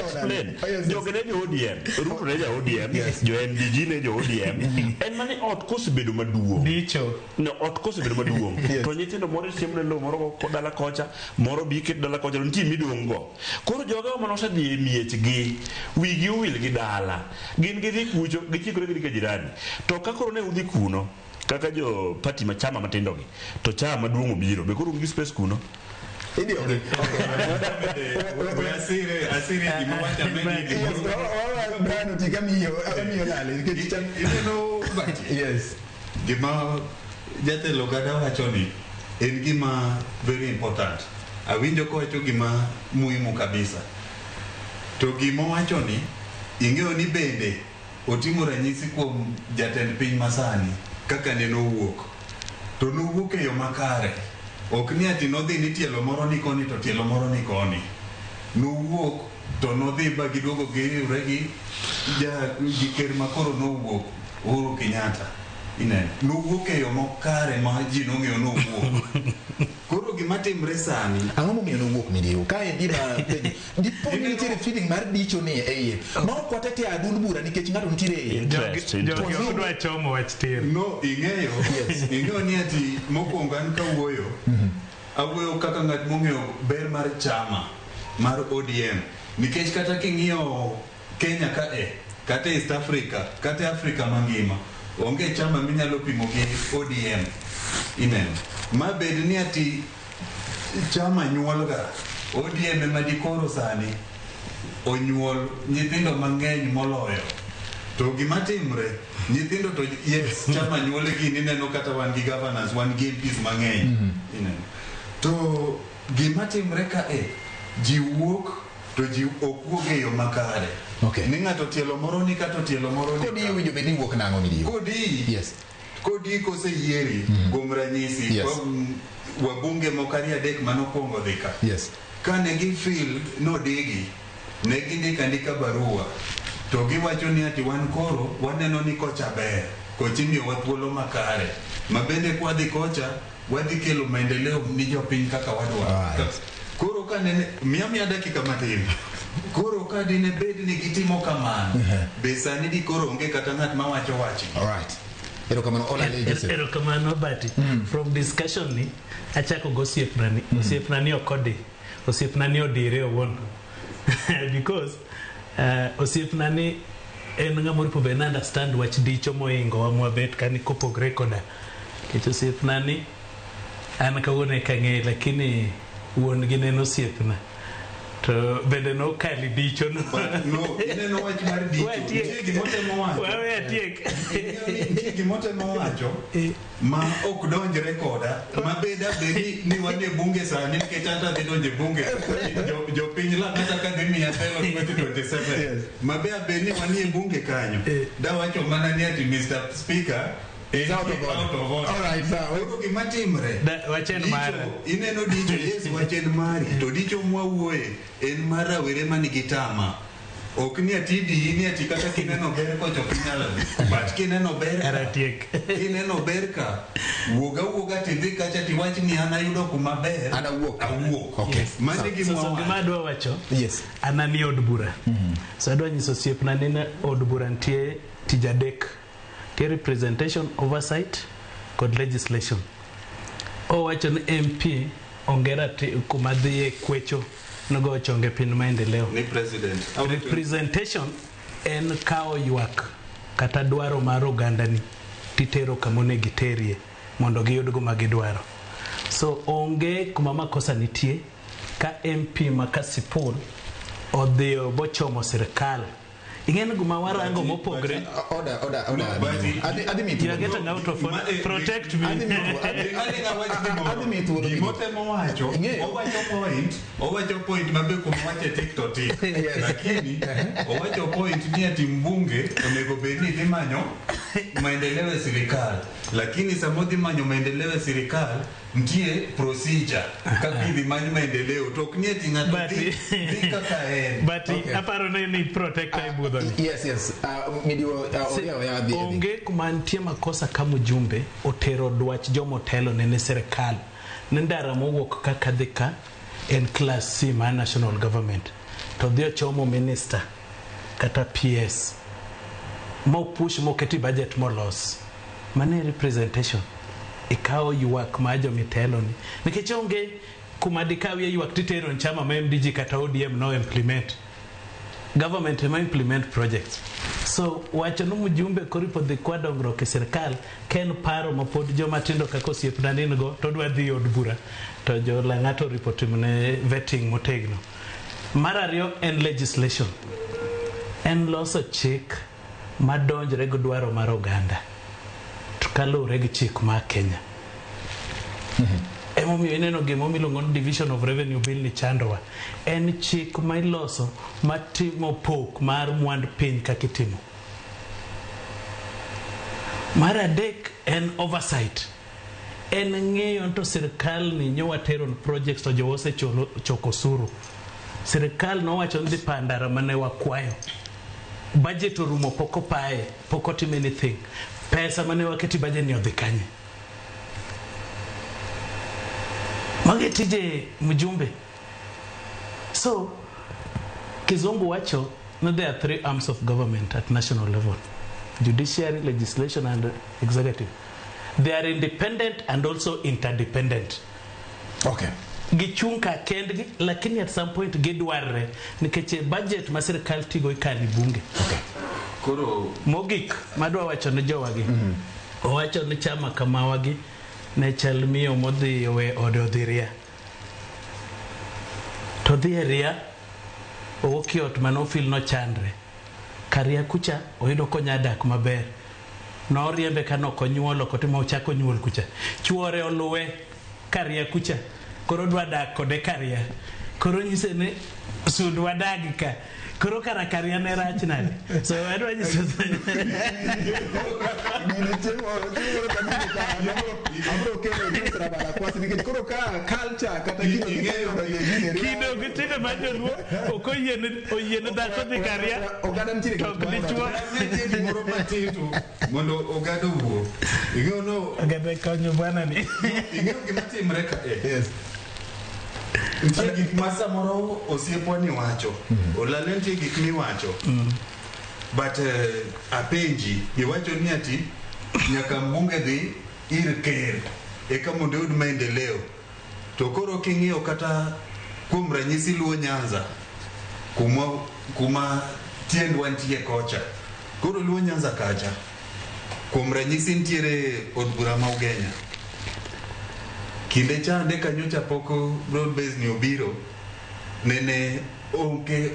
explain. Jogene jo ODM, Ruto ne jo ODM, jo MDG ne jo ODM. En mane ot kosebedo maduong'. Dicho. No, ot kosebedo maduong'. To nyithindo moro siemo lo moro ko dala kocha, moro bi ket dala kocha, nitie miduong' go. Koro jogo mano osedhi e miechgi, wigi owil gi dala. Gin gidhi kucho, gichikore gi jirani. To ka koro ne udhi kuno, kaka jo party machama matindo gi, to chama maduong' obiro, be koro gi space kuno. Idio okay. Asire gima wacha medi Brian utikamiyo lale yes gima jatelo gada wachoni en gima very important. Awinjo ko wacho gima muhimu kabisa. To gima wachoni ing'eyo ni bende otimo ranyisi kuom jatend piny masani kaka ne nowuok. To nowuok e yo makare. Ok ni ati nodhi ni tielo moro ni koni to tielo moro ni koni. Nowuok to nodhi ba giduogo giriwre gi ker makoro nowuok Uhuru Kenyatta. Ineno. Nowuok e yo makare ma ji nong'eyo nowuok. Koro gima timre sani. Ang'o momiyo nowuok midiwo? Ka en gima dipo ni nitiere feeling mar dicho ni e iye. Ma ok watete adund bura nikech ng'ato nitiere e iye. Jogi odwa chomo wach tir. No, ing'eyo. Ing'eyo ni ati mokwongo an kawuoyo. Awuoyo kaka ng'at mong'eyo ber mar chama mar ODM. Nikech kata king'iyo Kenya ka kata East Africa, kata Africa mangima, onge chama minyalo pimo gi ODM. Ineno. Ma bed ni ati chama nyuolga ODM ema dikoro sani onyuol nyithindo mang'eny moloyo. To gima timre nyithindo to yes chama nyuole gi nineno kata wan gi governors, wan gi MPs mang'eny. Ineno. To gima timre ka ji wuok to ji ok e yo makare. Ni ng'ato tielo moro ni kata tielo moro ni. Kodi winjo bed ni wuok nang'o midiwo? Kodi. Yes. Kodi kose yieri kuom ranyisi wabunge mokari adek manokwongo dhi ka. Yes. Kane gi feel nodigi ne gindika barua to giwacho ni ati wan koro waneno ni kocha ber, kocha imiyowa thuolo makare, ma bende kwadhi kocha wadhi kelo maendeleo ni jopiny kaka wadwa. Koro kane miya dakika matin. Koro ka dine bed ni gitimo kamano, be sani di koro onge kata ng'at mawacho wachi. Alright. Erokamano Bati. From discussion ni achako go osiepnani okodi. Osiepnani odire owuon. Because osiepnani en ng'amoro po ben understand wach dicho moingo wa mwabet kani kopogre koda. Kech osiepnani an kawuone kang'e lakini wuon gi neno osiepna. To bende no kali dicho no. No, ineno wach mar dicho. Nitie gimotemo wacho. Wawe atiek. Nitie gimotemo wacho ma ok donjre koda. Ma beda bedi ni wane bunge sani nikech ata dhi donje bunge. Jo piny la kata ka dhi miya telo 2027. Ma beda bedi ni wanie bunge kanyo. Da wacho mana ni ati Mr. Speaker is out of order. All right, sir. Oro gimatimre. Wachen mara. Ineno dicho, yes, wachen mari. To dicho mwawuoye en mar rawere manigi tama. Ok ni ati di ni ati kata kineno ber kocho pinyala. But kineno ber aratiek. Kineno ber ka. Wuoga tidhi kacha tiwach ni ana yudo kuma ber. Ana wuok. Awuok. Okay. Mani gimwa. So gima adwa wacho. Yes. Anani od bura. So adwa nyiso osiepna ni od bura nitie tij adek. Representation, oversight, kod legislation. Wacho ni MP ongera kumadhie kwecho nogo chonge pin maendeleo. Ni president. Representation en kao ywak kata dwaro mar ogandani titero kamone giterie mondo giyudgo magidwaro. So onge kuma makosa nitie ka MP makasipul odhio bochomo sirkal. Ing'en guma warango mopogre. Order. You're getting out of order. Protect me. Gimotemo wacho. Owacho point mabe kuma wache TikTok. Lakini owacho point ni ati mbunge onego bedni dhi manyo maendeleo ya serikali. Lakini samodhi manyo maendeleo ya serikali ntie procedure kaka hivi manyo maendeleo tok ni ati ng'ato dhi kaka en. But aparo ni protect ibudho. Yes. Onge kuma nitie makosa kama ujumbe otero dwach jomotelo nene serikali. Nendara mowuok kaka dhika en class C ma national government. to dhi ochomo minister kata PS mo push mo keti budget molos mane representation ikawo ywak ma jo mitelo ni nikech onge kuma dikawi ywak titero chama ma MDG kata ODM no implement government ma implement projects. So wacho no mjumbe koripo dhi kwa dongruok e sirkal ken paro ma pod joma tindo kako siepna go to dwa dhi od bura to jo Lang'ato report mne vetting motegno. Mar ariyo en legislation, en loso chik madonjre go dwaro mar oganda to kalure gi chik ma Kenya. Emomiyo ineno gimo miluongo ni Division of Revenue Bill ni chandowa. En chik ma iloso matimo pok mar mwand piny kakitimo. Mar adek en oversight. En ng'eyo to sirkal ni nyowa tero projects to jowose choko suru. Sirkal nowacho ni pandara mane wakwayo. Budget orumo poko pae, poko tim anything. Pesa mane waketi budget ni odhi kanye. Magetije mjumbe. So, Kizungu wacho, no, there are 3 arms of government at national level. Judiciary, legislation, and executive. They are independent and also interdependent. Okay. Gichunka kendgi, lakini at some point gidwarre. Nikeche budget ma sirkal tigo ikani bunge. Okay. Koro mogik, madwa wacho ne jowagi. Wacho ni chama kama wagi, ne chalmiyo modhi we ododhiria. To dhiria, okiot manofil no chandre. Karia kucha, oido konya dak maber. No riembe kano konyuolo kotimo chako nyuol kucha. Chuore oluwe karia kucha. Koro dwa dak kode karia. Koro nyise ne sud wadagi ka. Koro kara karia ne rach nade. So adwa nyise koro ka culture kata kido gitine majoluo oyiene dhako dhi karia oganda ntiere tok dichuo moro matitu mondo oganda wuo ing'eyo no oganda konyo bwana ni ing'eyo gima timre ka nitie gik ma samoro osiepwa ni wacho olale nitie gik miwacho but apenji iwacho ni ati nyaka mbunge dhi ir ker eka mondo yud maendeleo to koro king'iyo kata kuom ranyisi Luo Nyanza kuma tiendwa nitie kocha koro Luo Nyanza kacha kuom ranyisi nitiere od bura ma Ugenya kinde chande kanyocha poko broad base ni obiro nene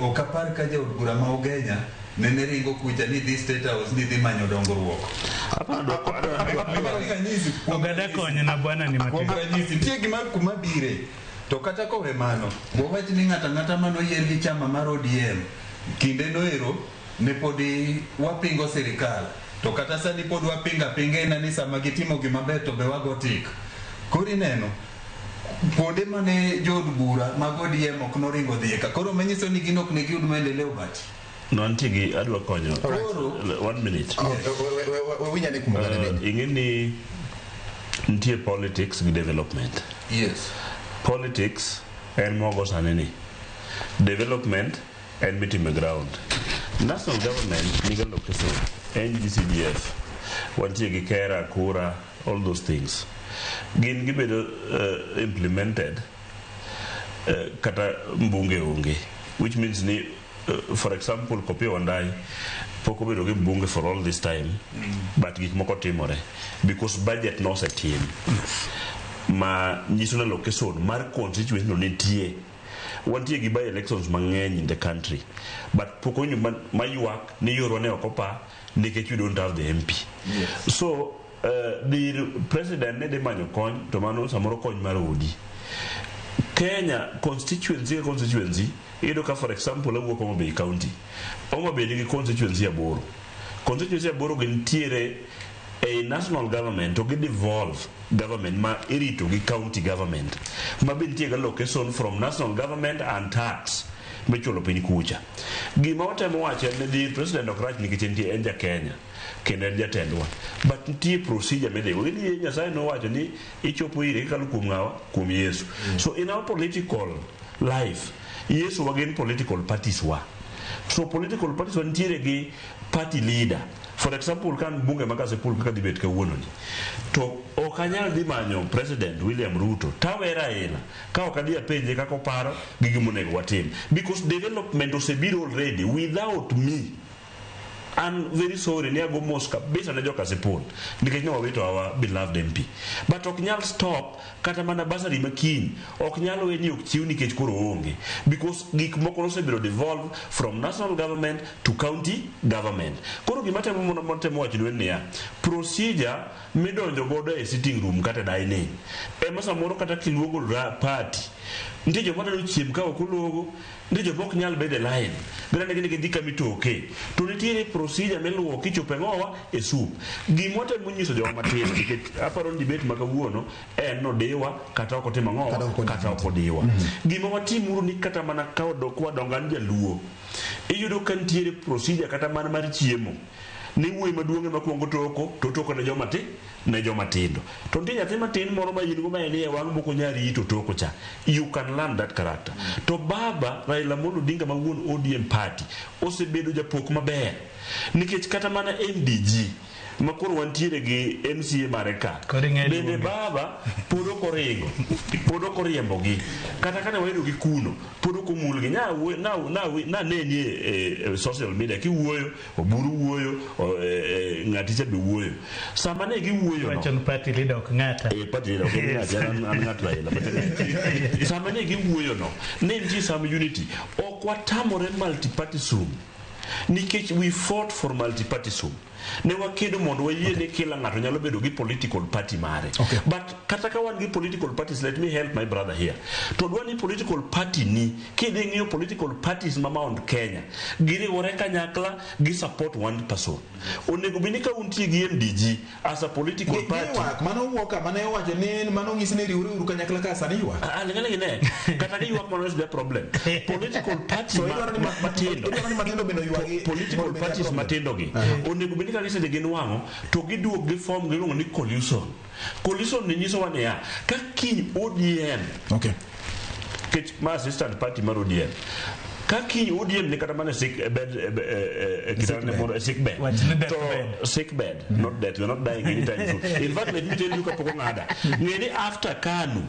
okapar ka od bura ma Ugenya nene ringo kucha ni this state house ni dhi manyo dongruok oganda konyo na bwana ni matimo nitie gima kuma bire to kata kowe mano wawach ni ng'ata mano yier gi chama mar ODM kinde noero ne podi wapingo sirikal to kata sani pod wapinga na ni sama gitimo gima ber to be wago tik kori neno kuonde mane jod bura mag ODM ok noringo dhiye ka koro manyiso ni gin ok ne giyud maendeleo bati no ntigi adwa konyo 1 minute ing'eni nitie politics gi development. Yes. Politics en mogo sanini, development en mitime ground. National government niga lokeso NGCDF wantie gi kera kura all those things gin gibedo implemented kata mbunge onge, which means ni for example Kopi Wandai poko bedo gi mbunge for all this time but gik moko timore because budget no setim ma nyiso na location mar constituency no nitie wantie gi by elections mang'eny in the country but poko nyu mayuak ni yoro ne okopa nikech you don't have the MP. Yes. So the president ne de manyo kony to mano samoro kony mar odi Kenya constituency ido ka for example awuok Homa Bay County. Homa Bay nigi constituency aboro. Constituency aboro gin tiere a national government to devolve government ma irito gi county government ma bin tiega location from national government and tax mechulo piny kucha. Gima watemo wacho ne the president okrach nikech entie enja Kenya kendo en jatendwa but nitie procedure medego ni Nyasaye no wacho ni ichopo ire kalo kuom ng'awa kuom Yesu. So in our political life yesu wagin political parties wa so political parties wa ntiere gi party leader. For example, kan bunge makase pul kaka dibet ka wuono ni. To okanyal di manyo President William Ruto. Tawera ila. Ka okadia penje kako paro gigi monego watim. Because development osebiro already without me. I'm very sorry, near go Moscow, based on the joke as a poll. Because no way to our beloved MP. But Oknyal stop, Katamana Basari Makin, Oknyalo when you communicate Kuruongi. Because Gik Mokorose will devolve from national government to county government. Kurugi Mata Monte procedure, Medon Jogoda a sitting room, Kata Dine. Emasa Moro Kata Kilugo party. Ndijo mwana nuchimka okulogo ndijo bok nyal bede line grande gene dika mito okay to nitiere procedure meluwo kichope ngowa e soup gimote munyiso jo matin dike aparo debate makawuono no dewa kata ok otimo ngowa kata ok odiwa gimo watimuru ni kata mana kawo dokwa dongan jaluo iyudo kan tiere procedure kata mana mar chiemo ni wuoyi maduonge makuongo toko ne joma tindo to ntie nyathi matin moro ma in go ma en e wang' moko nyari to toko cha. You can learn that character. To baba Raila Amolo Odinga ma wuon ODM party osebedo japok maber nikech kata mana MDG makoro wantiere gi MCA mareka bende baba podo koringo podo koriembo gi kata kana wedo gi kuno podo komul gi na nenie social media ki wuoyo oburu wuoyo ngati cha be wuoyo sama ne gi wuoyo wachon party leader ok ngata party leader ok ngata an ngata Raila but sama ne gi wuoyo no ne nji some unity okwatamore multipartyism nikech we fought for multipartyism. Ne wakedo mondo wayie ne kila ng'ato nyalo bedo gi political party mare. But kata ka wan gi political parties, let me help my brother here. To dwani political party ni kidhi ng'iyo political parties ma Mount Kenya giriwore kanyakla gi support one person. Onego bini ka untie gi MDG as a political party. Mano woka mane wacho ne mano ngisi ne riwru kanyakla ka sani ywa. Ngene kata gi ywa mono is the problem. Political party matindo. Political parties matindo gi. Onego bini ka gise de genwango to giduok gi form giluongo ni collusion. Collusion ni nyiso wane ya ka kiny ODM. Okay. Kech ma assistant party mar ODM. Ka kiny ODM ni kata mana sick bed. Not that we're not dying anytime soon. In fact, let me tell you kapoko ngada. Ngeni after KANU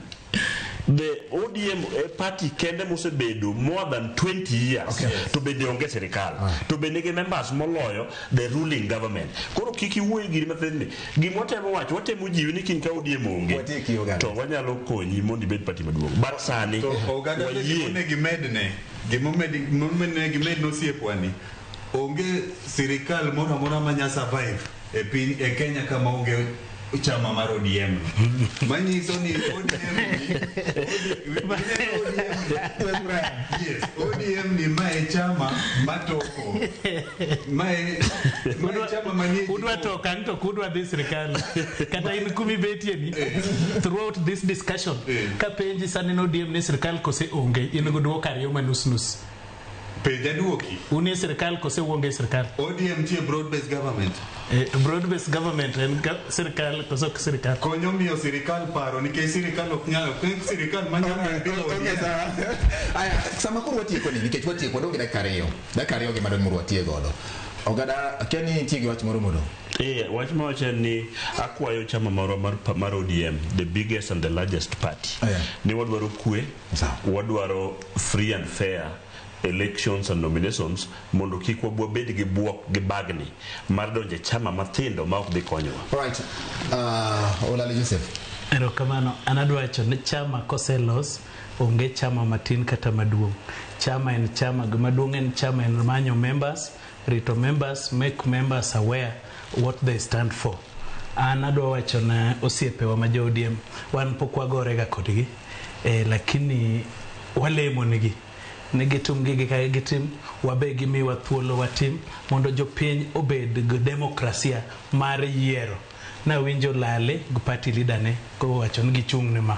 the ODM party kende mosebedo more than 20 years to be the onge serikal to be nige members moloyo the ruling government koro kiki wuoyi giri mathini gimotemo wacho watemo jiwi ni kin ka ODM onge to wanyalo konyi mondo ibed party maduong' but sani to oganda ne gimedne gimed nosiepwani onge serikal moro amora manya survive e Kenya kama onge chama mar ODM manyiso ni ODM ni mae chama matoko mae chama manie udwa toka nto kudwa dhi sirikal kata in kumi betie ni throughout this discussion ka penji sani no ODM ni sirikal kose onge in go dwo kariyo manus penja duoki uni sirikal kose uonge sirikal ODM tie broad based government broad based government en sirikal kose ok sirikal konyo miyo sirikal paro nikech sirikal ok nyalo sirikal manyalo bilo aya sama koro watieko ni nikech watieko donge dakariyo gi madon moro watie godo ogada keni tie gi wach moro modo wach mawacho ni akwayo chama moro mar ODM the biggest and the largest party ni wadwaro kwe wadwaro free and fair elections and nominations mondo kik wabed gi buok gi bagni mar donje chama mathindo ma ok dhi konyowa. Right. Olale Joseph. Erokamano, anadwa wacho ni chama koselos onge chama matin kata maduong'. Chama en chama, maduong' en chama en manyo members, rito members, make members aware what they stand for. Anadwa wacho na osiepewa ma jo ODM wan pok wagorega kodgi lakini walemo nigi negitum gigi ka gitim wabe gimiwa thuolo watim mondo jopiny obed demokrasia mar yiero na winjo lale gu party leader ne ko wacho ni gichung' ne ma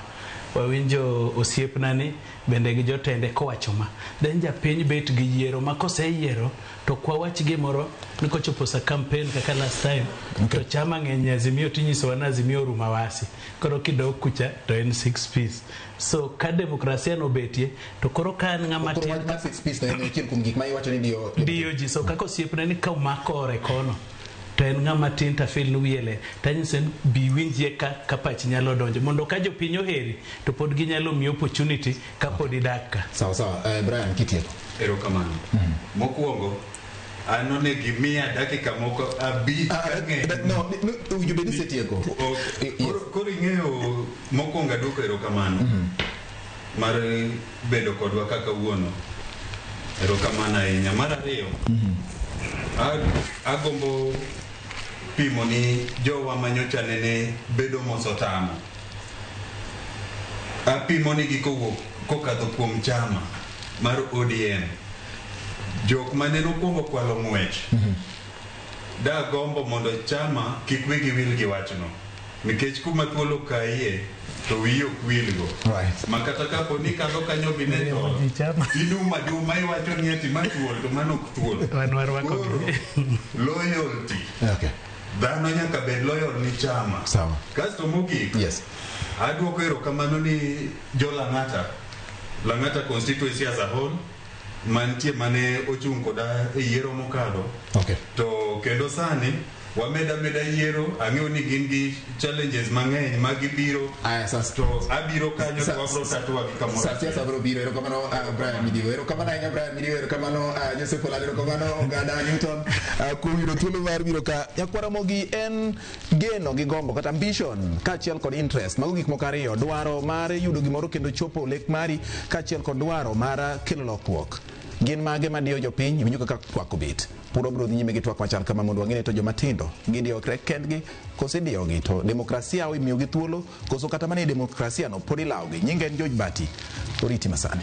wawinjo osiepnani bende gi jotende kowachoma then japiny bet gi yiero ma koseyiero to kwa wach gimoro ni kochopo sa campaign kaka last time to chama ng'eny Azimio tinyisowa na Azimio ruma wasi koro kidok kucha to en 6 piece so ka demokrasia no betie to koro kan ng'ama tin 6 piece to en achiel kuom gik ma iwacho ni dio ji so kako osiepnani ka umakore kono to en ng'ama tin ta fil nuwiele tanyisen bi winjie ka pach nyalo donjo mondo ka jopiny oheri to pod ginyalo miyo opportunity ka pod idak ka. Sawa Brian kitieko. Erokamano. Mokwongo ano ne gimia dakika moko abich no you bedi setieko. Koro ing'eyo mokwongo aduoko erokamano mar bedo kodwa kaka wuono. Erokamano ahinya. Mar ariyo agombo pimo ni jowa manyocha nene bedo mosotamo apimo ni gikowuok kokadho kuom chama mar ODM jok maneno kuongo kwalo ng'wech da gombo mondo chama kik wigi wil gi wachno nikech kuma thuolo kaie to wiyo kwilgo makata kapo ni kadho kanyo bineto iduma iwacho ni ati matuol to mano tuol loyalty dhano nyaka bed loyal ni chama kasto mogik aduoko erokamano ni jo Lang'ata constituency as a whole mantie mane ochung' koda e yiero mokadho to kendo sani wameda yiero ang'eyo ni gin gi challenges mang'eny magibiro to abiro kanyo to wabro tatua gi kamoro sasa bro biro erokamano Brian Midio erokamano Joseph Olale erokamano Gada Newton kuom yudo thuolo mar biro ka Nyakwaramogi en geno gi gombo kata ambition kaachiel kod interest mago gik moko ariyo dwaro mar yudo gimoro kendo chopo lek mari kaachiel kod dwaro mar kelo lokruok gin mage madiyo jopiny winjo kaka twak obet puro bro dhi nyime gi twak machal kama mondo wang'e to joma tindo gidiyokre kendgi koso idiyogi to demokrasia imiyogi thuolo koso kata mana demokrasia no pod ilawogi nyinge en George Bati oriti masani.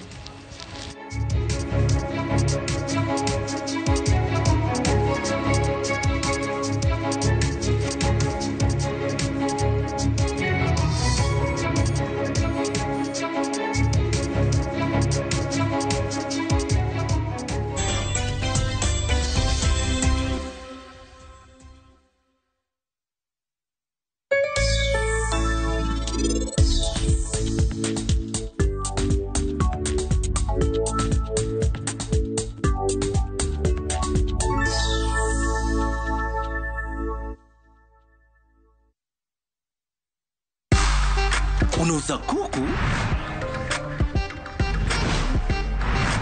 Unauza kuku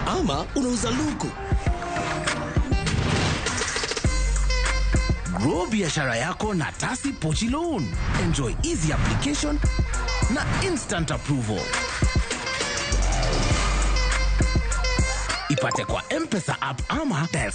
ama unauza luku? Grow biashara yako na Tasi Pochi Loan. Enjoy easy application na instant approval. Ipate kwa M-Pesa app ama dial